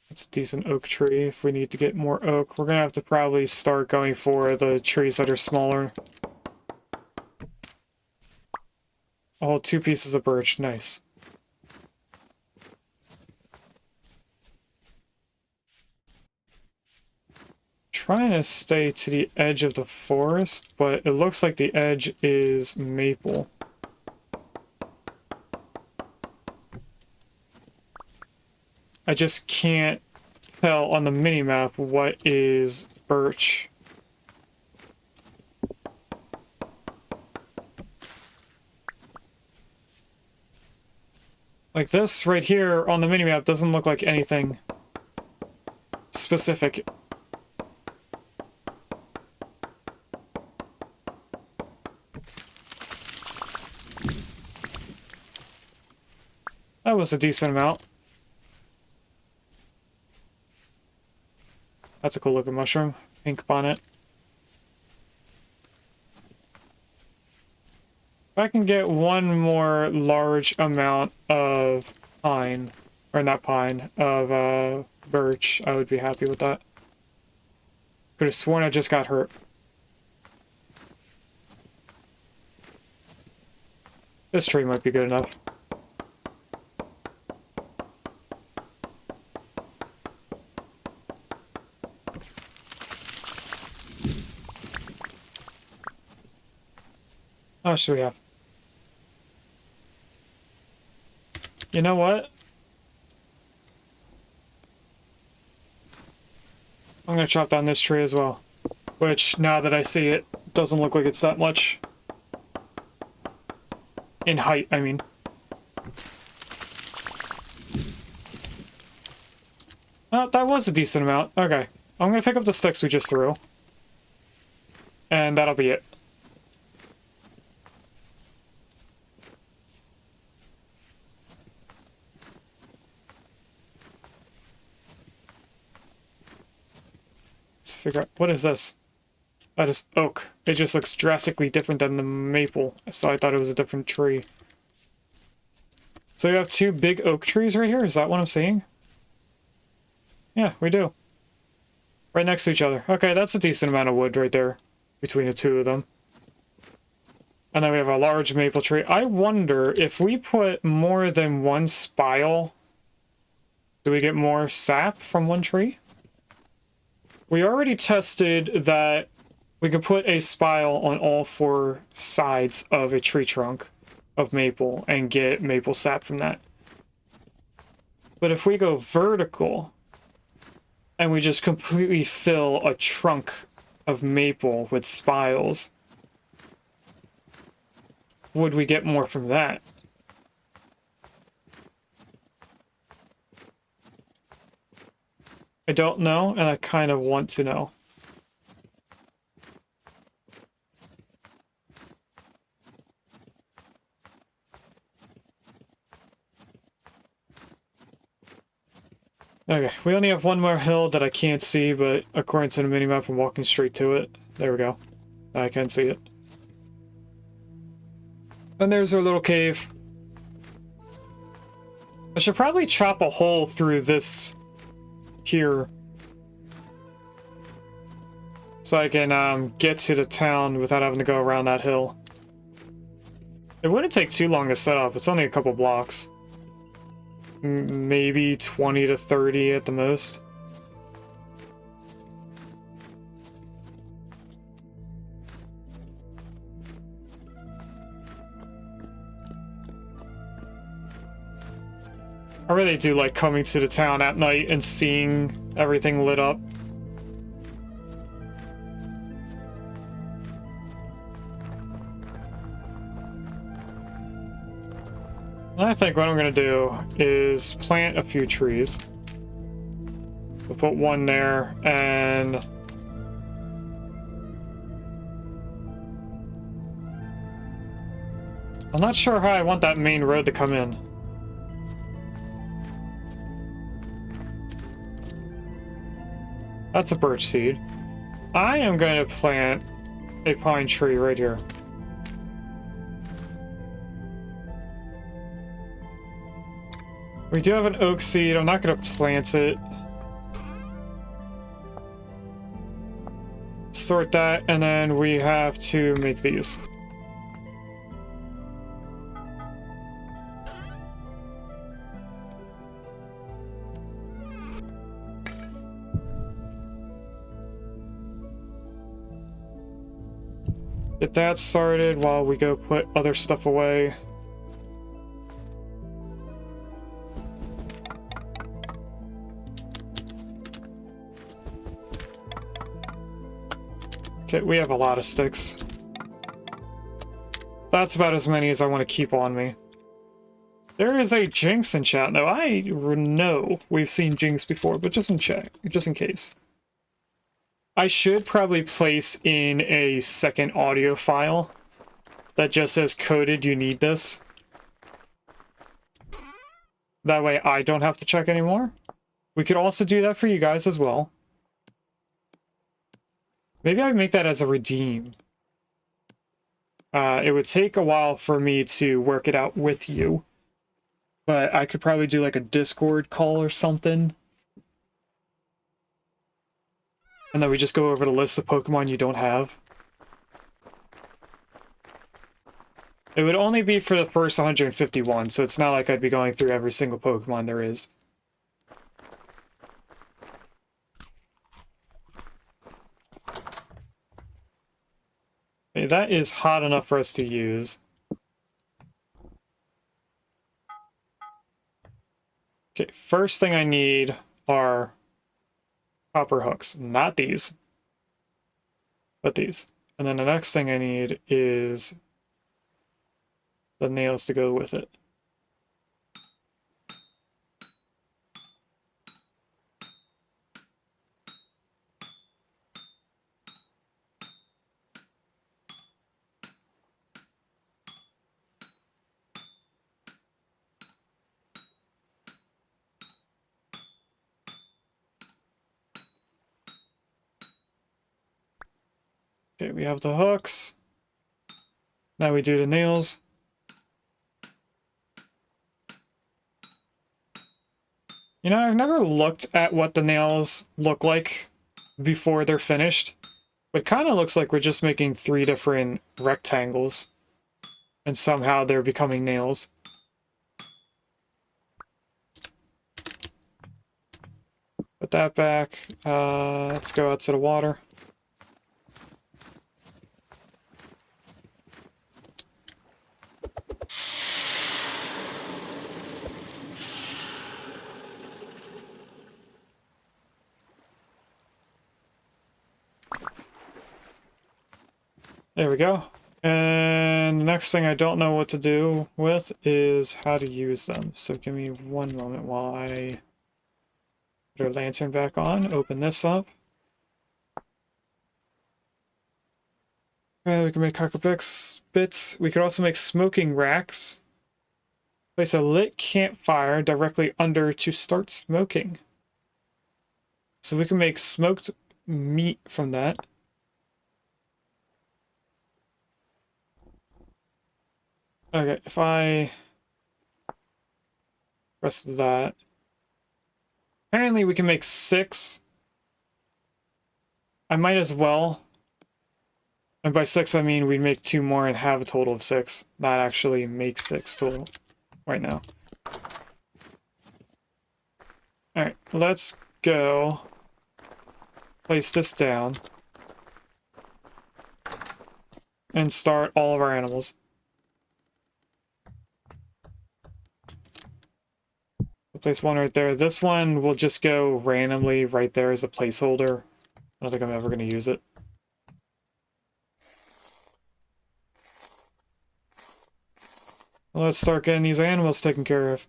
It's a decent oak tree. If we need to get more oak, we're gonna have to probably start going for the trees that are smaller. Oh, 2 pieces of birch. Nice. Trying to stay to the edge of the forest, but it looks like the edge is maple. I just can't tell on the minimap what is birch. Like this right here on the minimap doesn't look like anything specific. That was a decent amount. That's a cool looking mushroom. Pink bonnet. If I can get one more large amount of pine, or not pine, of birch, I would be happy with that. Could have sworn I just got hurt. This tree might be good enough. How much do we have? You know what? I'm gonna chop down this tree as well. Which, now that I see it, doesn't look like it's that much. In height, I mean. Oh, that was a decent amount. Okay. I'm gonna pick up the sticks we just threw. And that'll be it. Let's figure out... What is this? That is oak. It just looks drastically different than the maple, so I thought it was a different tree. So you have two big oak trees right here? Is that what I'm seeing? Yeah, we do. Right next to each other. Okay, that's a decent amount of wood right there between the two of them. And then we have a large maple tree. I wonder if we put more than one spile, do we get more sap from one tree? We already tested that we can put a spile on all four sides of a tree trunk of maple and get maple sap from that. But if we go vertical and we just completely fill a trunk of maple with spiles, would we get more from that? I don't know, and I kind of want to know. Okay, we only have one more hill that I can't see, but according to the minimap, I'm walking straight to it. There we go. I can see it. And there's our little cave. I should probably chop a hole through this here, so I can get to the town without having to go around that hill. It wouldn't take too long to set up. It's only a couple blocks. Maybe 20 to 30 at the most. I really do like coming to the town at night and seeing everything lit up. I think what I'm gonna do is plant a few trees. We'll put one there, and I'm not sure how I want that main road to come in. That's a birch seed. I am going to plant a pine tree right here. We do have an oak seed. I'm not going to plant it. Sort that, and then we have to make these. Get that started while we go put other stuff away. Okay, we have a lot of sticks. That's about as many as I want to keep on me. There is a Jinx in chat. Now, I know we've seen Jinx before, but just in chat, just in case. I should probably place in a second audio file that just says coded you need this. That way I don't have to check anymore. We could also do that for you guys as well. Maybe I make that as a redeem. It would take a while for me to work it out with you. But I could probably do like a Discord call or something. And then we just go over the list of Pokemon you don't have. It would only be for the first 151, so it's not like I'd be going through every single Pokemon there is. Okay, that is hot enough for us to use. Okay, first thing I need are copper hooks. Not these, but these. And then the next thing I need is the nails to go with it. Okay, we have the hooks. Now we do the nails. You know, I've never looked at what the nails look like before they're finished. But it kind of looks like we're just making 3 different rectangles. And somehow they're becoming nails. Put that back. Let's go out to the water. There we go. And the next thing I don't know what to do with is how to use them. So give me one moment while I put our lantern back on, open this up. We can make cockabix bits. We could also make smoking racks. Place a lit campfire directly under to start smoking. So we can make smoked meat from that. Okay, if I press that. Apparently we can make 6. I might as well. And by 6 I mean we make 2 more and have a total of 6. Not actually make 6 total right now. Alright, let's go. Place this down. And start all of our animals. We'll place one right there. This one will just go randomly right there as a placeholder. I don't think I'm ever going to use it. Let's start getting these animals taken care of.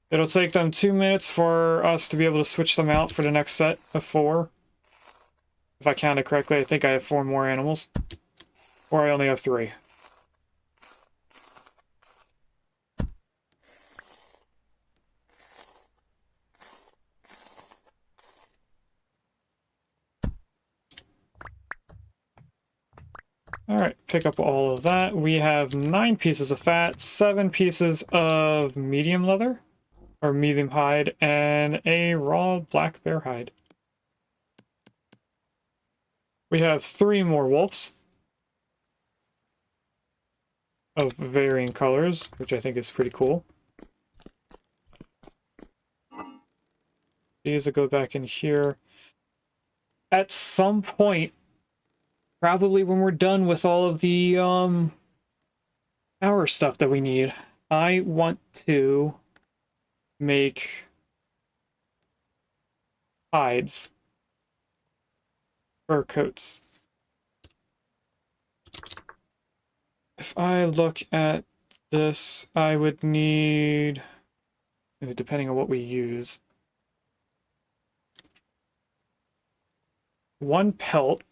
It'll take them 2 minutes for us to be able to switch them out for the next set of 4. If I counted correctly, I think I have 4 more animals. Or I only have 3. Alright, pick up all of that. We have 9 pieces of fat, 7 pieces of medium leather, or medium hide, and a raw black bear hide. We have 3 more wolves of varying colors, which I think is pretty cool. These will go back in here. At some point, probably when we're done with all of the our stuff that we need, I want to make hides, fur coats. If I look at this, I would need, depending on what we use, 1 pelt.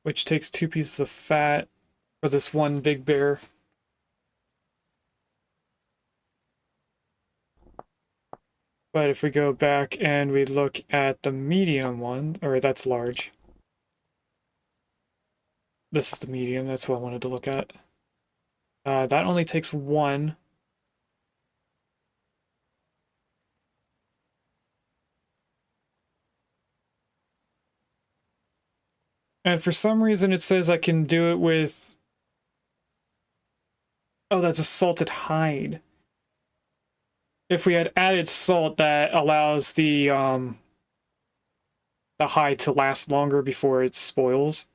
which takes 2 pieces of fat for this one big bear. But if we go back and we look at the medium one, or that's large. This is the medium, that's what I wanted to look at. That only takes 1. And for some reason it says I can do it with... Oh, that's a salted hide. If we had added salt, that allows the hide to last longer before it spoils.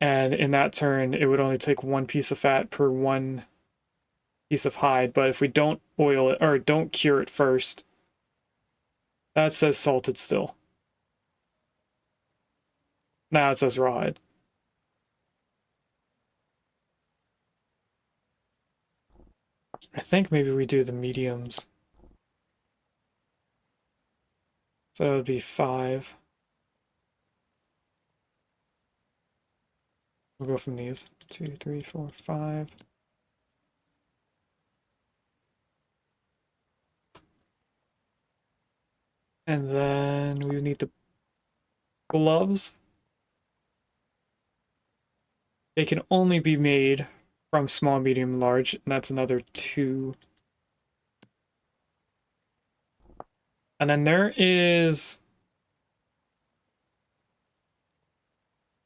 And in that turn, it would only take 1 piece of fat per 1 piece of hide. But if we don't oil it, or don't cure it first, that says salted still. Now it says rawhide. I think maybe we do the mediums. So that would be 5. We'll go from these. 2, 3, 4, 5. And then we need the gloves. They can only be made from small, medium, large, and that's another 2. And then there is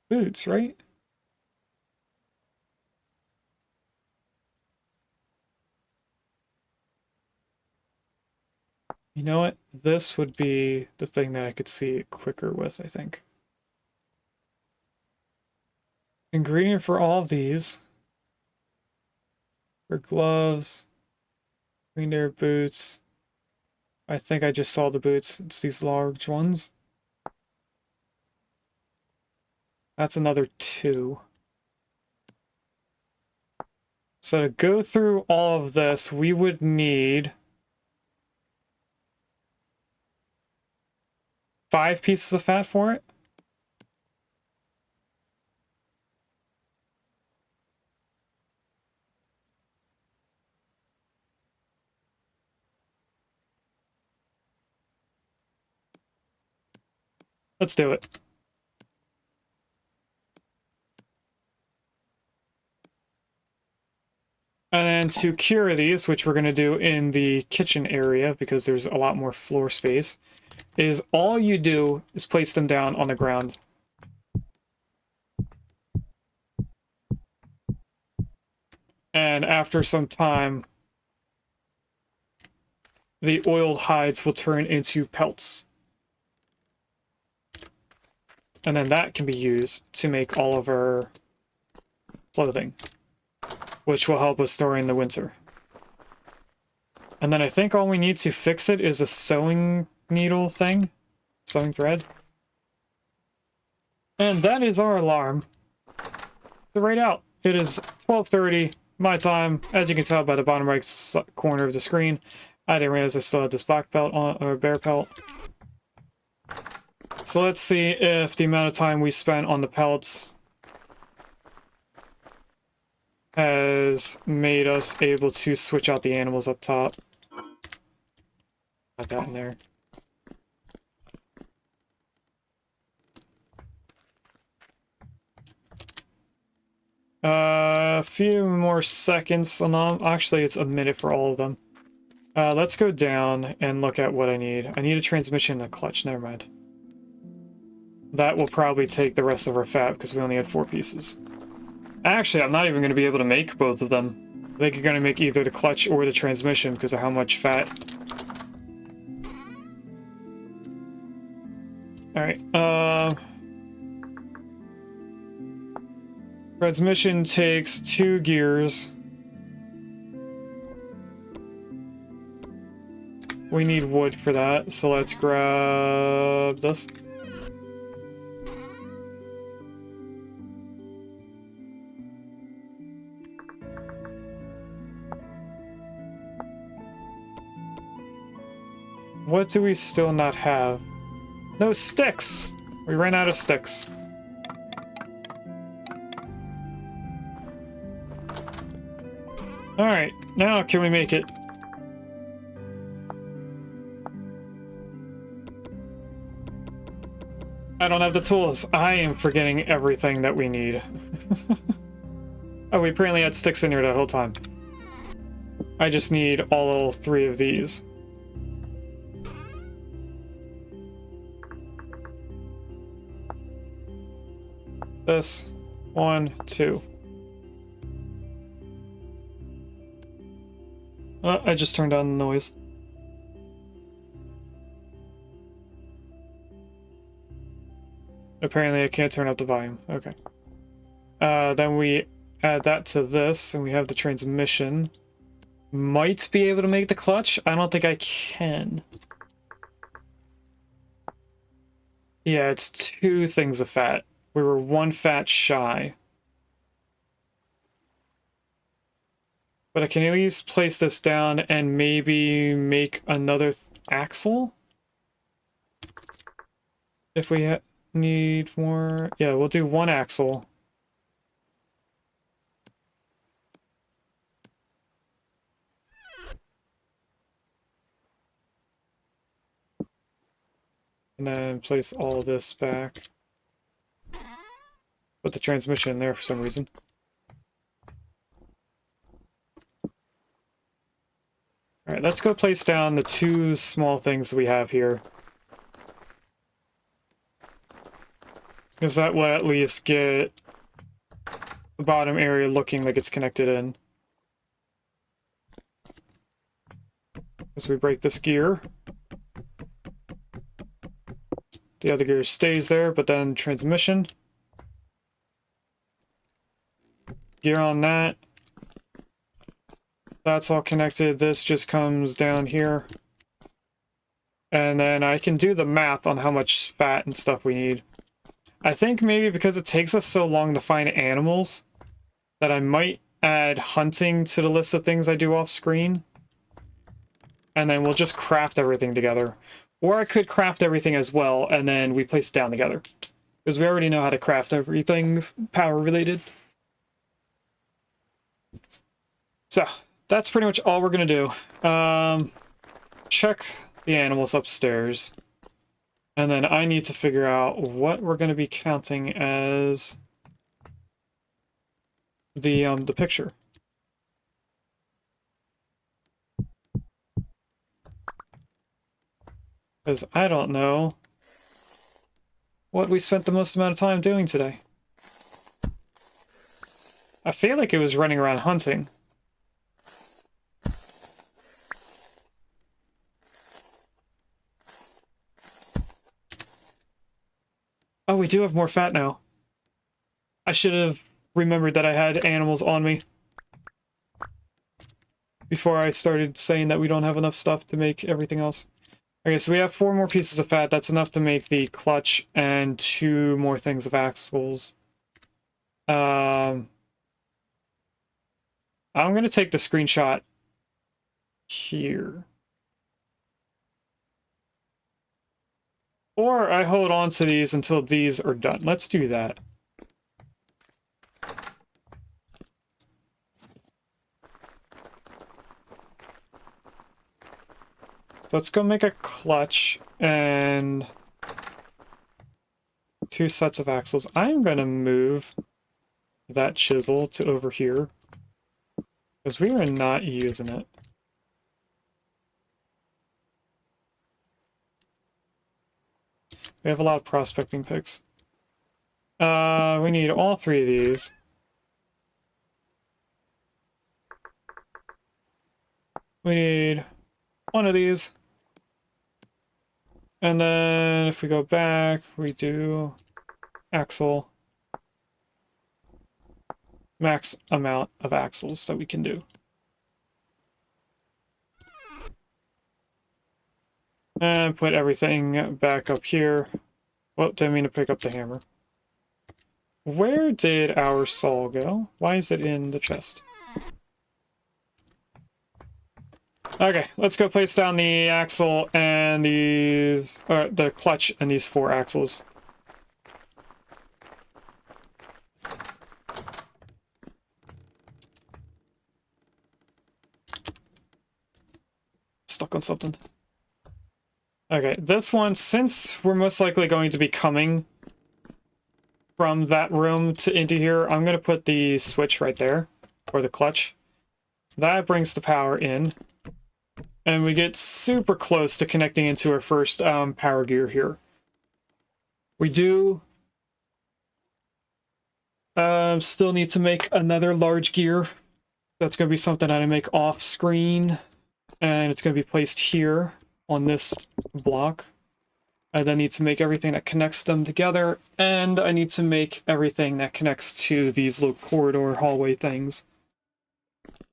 boots, right? You know what? This would be the thing that I could see it quicker with, I think. Ingredient for all of these. For gloves, reindeer boots. I think I just saw the boots. It's these large ones. That's another 2. So to go through all of this, we would need 5 pieces of fat for it. Let's do it. And then to cure these, which we're going to do in the kitchen area because there's a lot more floor space, is all you do is place them down on the ground. And after some time, the oiled hides will turn into pelts. And then that can be used to make all of our clothing, which will help us store in the winter. And then I think all we need to fix it is a sewing needle thing, sewing thread. And that is our alarm. Right out. It is 12:30 my time. As you can tell by the bottom right corner of the screen, I didn't realize I still had this black belt on, or bear pelt. So let's see if the amount of time we spent on the pelts has made us able to switch out the animals up top. Got that in there. A few more seconds on them. Actually, it's a minute for all of them. Let's go down and look at what I need. I need a transmission and a clutch. Never mind. That will probably take the rest of our fat because we only had 4 pieces. Actually, I'm not even going to be able to make both of them. I think you're going to make either the clutch or the transmission because of how much fat. Alright, transmission takes 2 gears. We need wood for that, so let's grab this. What do we still not have? No sticks! We ran out of sticks. Alright, now can we make it? I don't have the tools. I am forgetting everything that we need. Oh, we apparently had sticks in here that whole time. I just need all 3 of these. This, 1, 2. Oh, I just turned down the noise. Apparently I can't turn up the volume. Okay. Then we add that to this, and we have the transmission. Might be able to make the clutch. I don't think I can. Yeah, it's 2 things of fat. We were 1 fat shy. But I can at least place this down and maybe make another axle? If we need more... Yeah, we'll do 1 axle. And then place all of this back. Put the transmission in there for some reason. Alright, let's go place down the 2 small things we have here. Because that will at least get the bottom area looking like it's connected in. As we break this gear. The other gear stays there, but then transmission. Gear on that. That's all connected. This just comes down here. And then I can do the math on how much fat and stuff we need. I think maybe because it takes us so long to find animals, that I might add hunting to the list of things I do off screen. And then we'll just craft everything together. Or I could craft everything as well, and then we place it down together. Because we already know how to craft everything power related. So, that's pretty much all we're going to do. Check the animals upstairs. And then I need to figure out what we're going to be counting as the picture. Because I don't know what we spent the most amount of time doing today. I feel like it was running around hunting. Oh, we do have more fat now. I should have remembered that I had animals on me before I started saying that we don't have enough stuff to make everything else. Okay, so we have 4 more pieces of fat. That's enough to make the clutch and 2 more things of axles. I'm going to take the screenshot here. Or I hold on to these until these are done. Let's do that. So let's go make a clutch and 2 sets of axles. I'm going to move that chisel to over here because we are not using it. We have a lot of prospecting picks. We need all 3 of these. We need 1 of these. And then if we go back, we do axle. Max amount of axles that we can do. And put everything back up here. Oh, didn't mean to pick up the hammer. Where did our saw go? Why is it in the chest? Okay, let's go place down the axle and these... the clutch and these 4 axles. stuck on something. Okay, this one, since we're most likely going to be coming from that room to into here, I'm going to put the switch right there, or the clutch. That brings the power in. And we get super close to connecting into our first power gear here. We do still need to make another large gear. That's going to be something that I make off screen. And it's going to be placed here on this block. I then need to make everything that connects them together. And I need to make everything that connects to these little corridor hallway things,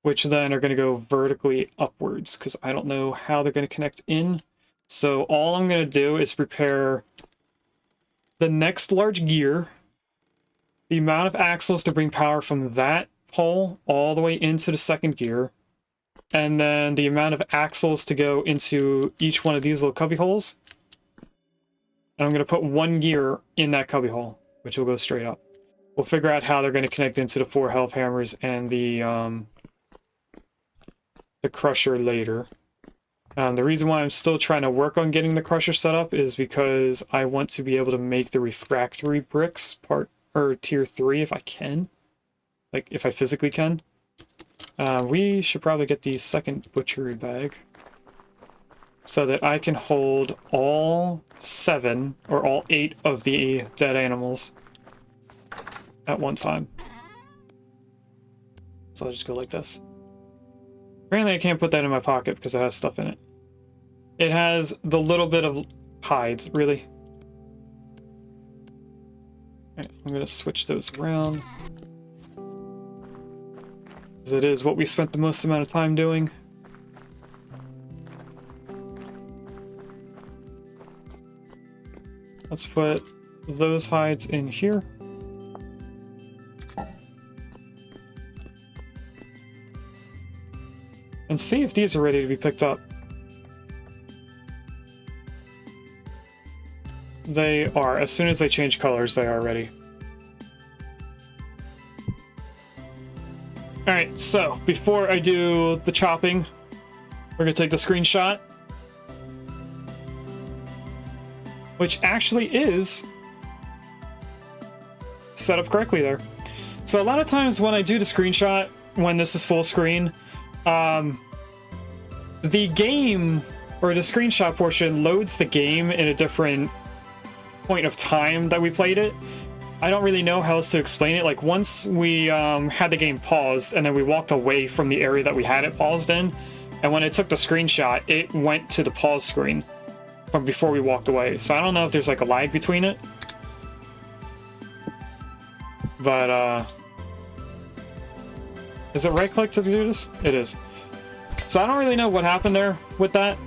which then are going to go vertically upwards, because I don't know how they're going to connect in. So all I'm going to do is prepare the next large gear, the amount of axles to bring power from that pole all the way into the second gear, and then the amount of axles to go into each one of these little cubby holes. And I'm going to put one gear in that cubby hole, which will go straight up. We'll figure out how they're going to connect into the 4 health hammers and the crusher later. The reason why I'm still trying to work on getting the crusher set up is because I want to be able to make the refractory bricks tier 3 if I can. Like, if I physically can. We should probably get the second butchery bag so that I can hold all 7 or all 8 of the dead animals at one time. So I'll just go like this. Apparently I can't put that in my pocket because it has stuff in it. It has the little bit of hides, really. Alright, I'm going to switch those around. Because it is what we spent the most amount of time doing. Let's put those hides in here. And see if these are ready to be picked up. They are. As soon as they change colors, they are ready. Alright, so before I do the chopping, we're going to take the screenshot. Which actually is set up correctly there. So a lot of times when I do the screenshot, when this is full screen, the game, or the screenshot portion, loads the game in a different point of time that we played it. I don't really know how else to explain it. Like, once we had the game paused, and then we walked away from the area that we had it paused in, and when I took the screenshot, it went to the pause screen from before we walked away. So I don't know if there's like a lag between it. But, is it right click to do this? It is. So I don't really know what happened there with that.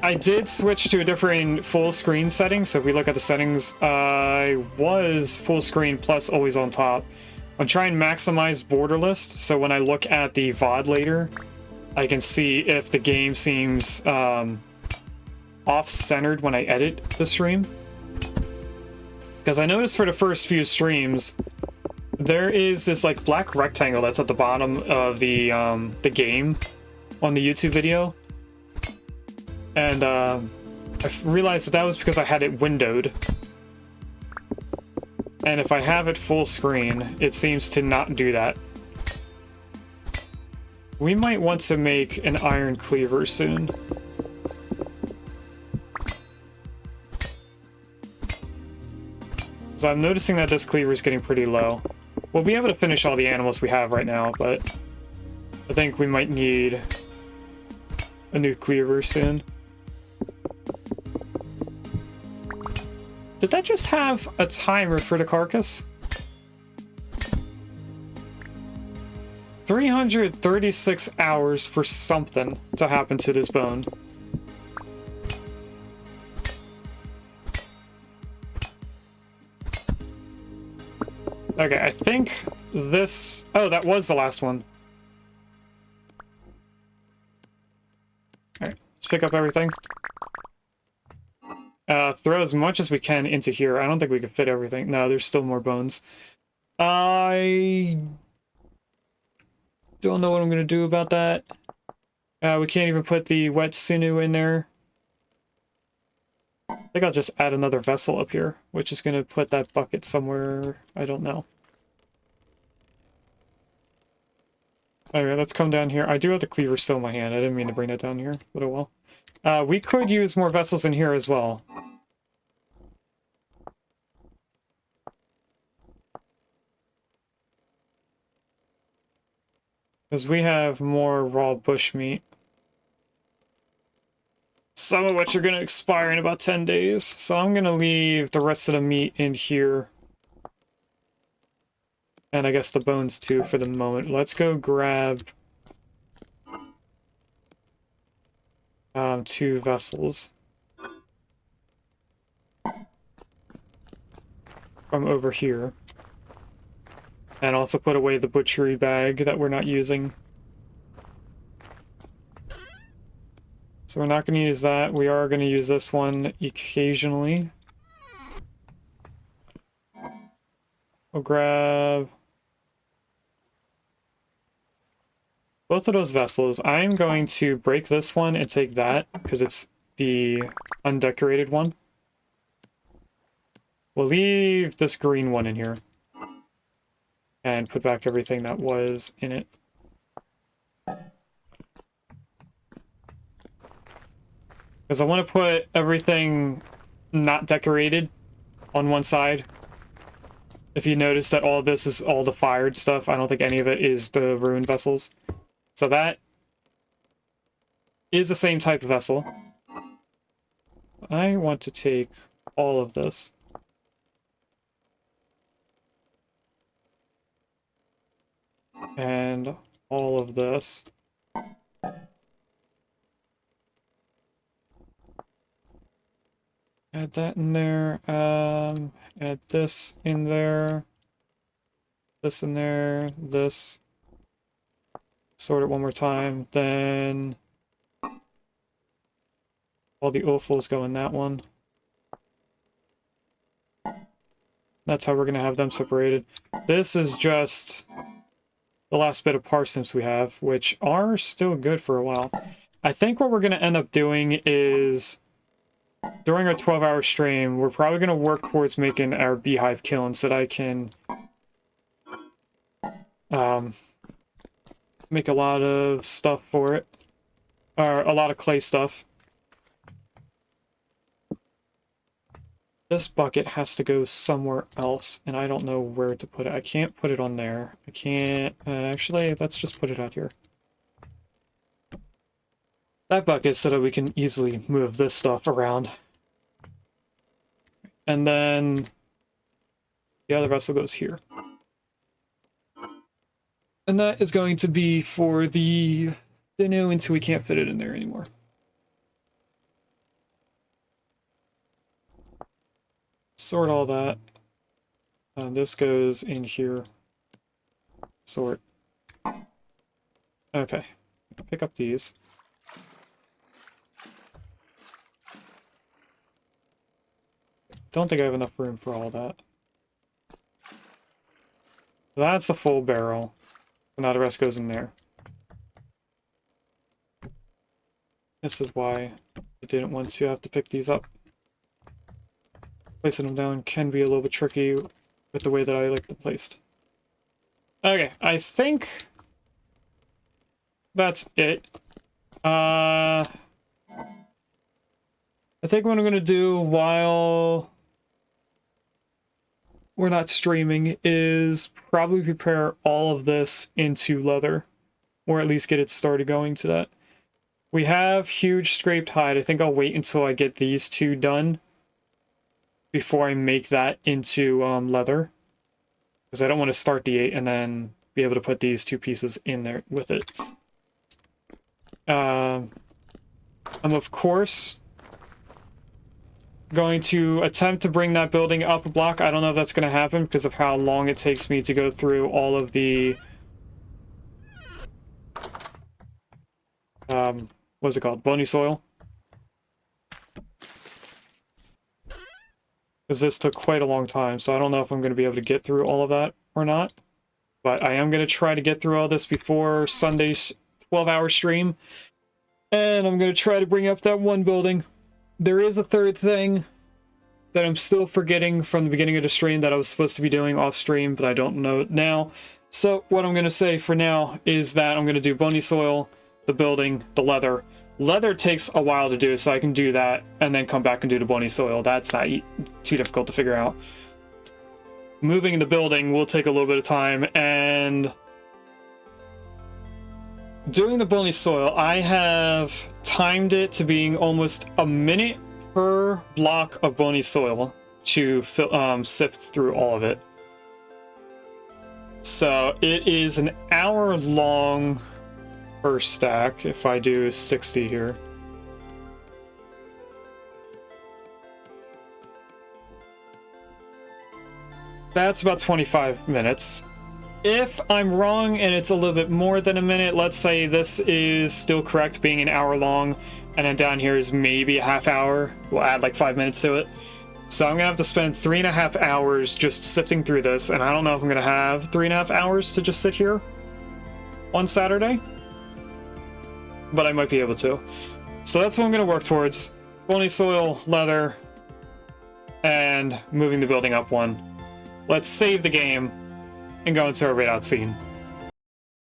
I did switch to a different full screen setting. So if we look at the settings, I was full screen plus always on top. I'm trying to maximize borderless. So when I look at the VOD later, I can see if the game seems off-centered when I edit the stream. Because I noticed for the first few streams, there is this like black rectangle that's at the bottom of the game on the YouTube video. And I realized that was because I had it windowed. And if I have it full screen, it seems to not do that. We might want to make an iron cleaver soon. So I'm noticing that this cleaver is getting pretty low. We'll be able to finish all the animals we have right now, but I think we might need a new cleaver soon. Did that just have a timer for the carcass? 336 hours for something to happen to this bone. Okay, I think this... Oh, that was the last one. Alright, let's pick up everything. Throw as much as we can into here. I don't think we can fit everything. No, there's still more bones. I don't know what I'm going to do about that. We can't even put the wet sinew in there. I think I'll just add another vessel up here, which is going to put that bucket somewhere, I don't know. Alright, let's come down here. I do have the cleaver still in my hand. I didn't mean to bring that down here, but oh well. We could use more vessels in here as well. Because we have more raw bushmeat. Some of which are going to expire in about 10 days. So I'm going to leave the rest of the meat in here. And I guess the bones too for the moment. Let's go grab 2 vessels from over here. And also put away the butchery bag that we're not using. So we're not going to use that. We are going to use this one occasionally. We'll grab both of those vessels. I'm going to break this one and take that because it's the undecorated one. We'll leave this green one in here and put back everything that was in it. Because I want to put everything not decorated on one side. If you notice that all this is all the fired stuff, I don't think any of it is the ruined vessels. So that is the same type of vessel. I want to take all of this. And all of this. Add that in there. Add this in there. This in there. This. Sort it one more time. Then all the offals go in that one. That's how we're going to have them separated. This is just the last bit of parsnips we have, which are still good for a while. I think what we're going to end up doing is, during our 12-hour stream, we're probably going to work towards making our beehive kiln so that I can make a lot of stuff for it. Or a lot of clay stuff. This bucket has to go somewhere else, and I don't know where to put it. I can't put it on there. I can't... actually, let's just put it out here. That bucket so that we can easily move this stuff around. And then the other vessel goes here. And that is going to be for the sinew until we can't fit it in there anymore. Sort all that. This goes in here. Sort. Okay. Pick up these. Don't think I have enough room for all that. That's a full barrel. Now the rest goes in there. This is why I didn't want to have to pick these up. Placing them down can be a little bit tricky with the way that I like them placed. Okay, I think that's it. I think what I'm going to do while we're not streaming is probably prepare all of this into leather, or at least get it started going to that. We have huge scraped hide. I think I'll wait until I get these 2 done before I make that into leather, because I don't want to start the 8 and then be able to put these 2 pieces in there with it. I'm of course going to attempt to bring that building up a block. I don't know if that's going to happen because of how long it takes me to go through all of the what's it called? Bony soil. Because this took quite a long time, so I don't know if I'm going to be able to get through all of that or not. But I am going to try to get through all this before Sunday's 12-hour stream. And I'm going to try to bring up that one building. There is a third thing that I'm still forgetting from the beginning of the stream that I was supposed to be doing off stream, but I don't know it now. So what I'm going to say for now is that I'm going to do bony soil, the building, the leather. Leather takes a while to do, so I can do that and then come back and do the bony soil. That's not too difficult to figure out. Moving the building will take a little bit of time, and doing the bony soil, I have timed it to being almost a minute per block of bony soil to sift through all of it. So it is an hour long per stack if I do 60 here. That's about 25 minutes. If I'm wrong and it's a little bit more than a minute, let's say this is still correct being an hour long, and then down here is maybe a half hour. We'll add like 5 minutes to it. So I'm gonna have to spend 3.5 hours just sifting through this, and I don't know if I'm gonna have 3.5 hours to just sit here on Saturday, but I might be able to. So that's what I'm gonna work towards. Bony soil, leather, and moving the building up one. Let's save the game and go into our raid-out scene.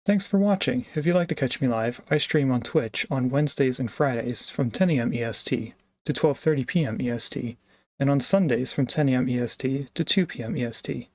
Thanks for watching. If you'd like to catch me live, I stream on Twitch on Wednesdays and Fridays from 10 AM EST to 12:30 PM EST, and on Sundays from 10 AM EST to 2 PM EST.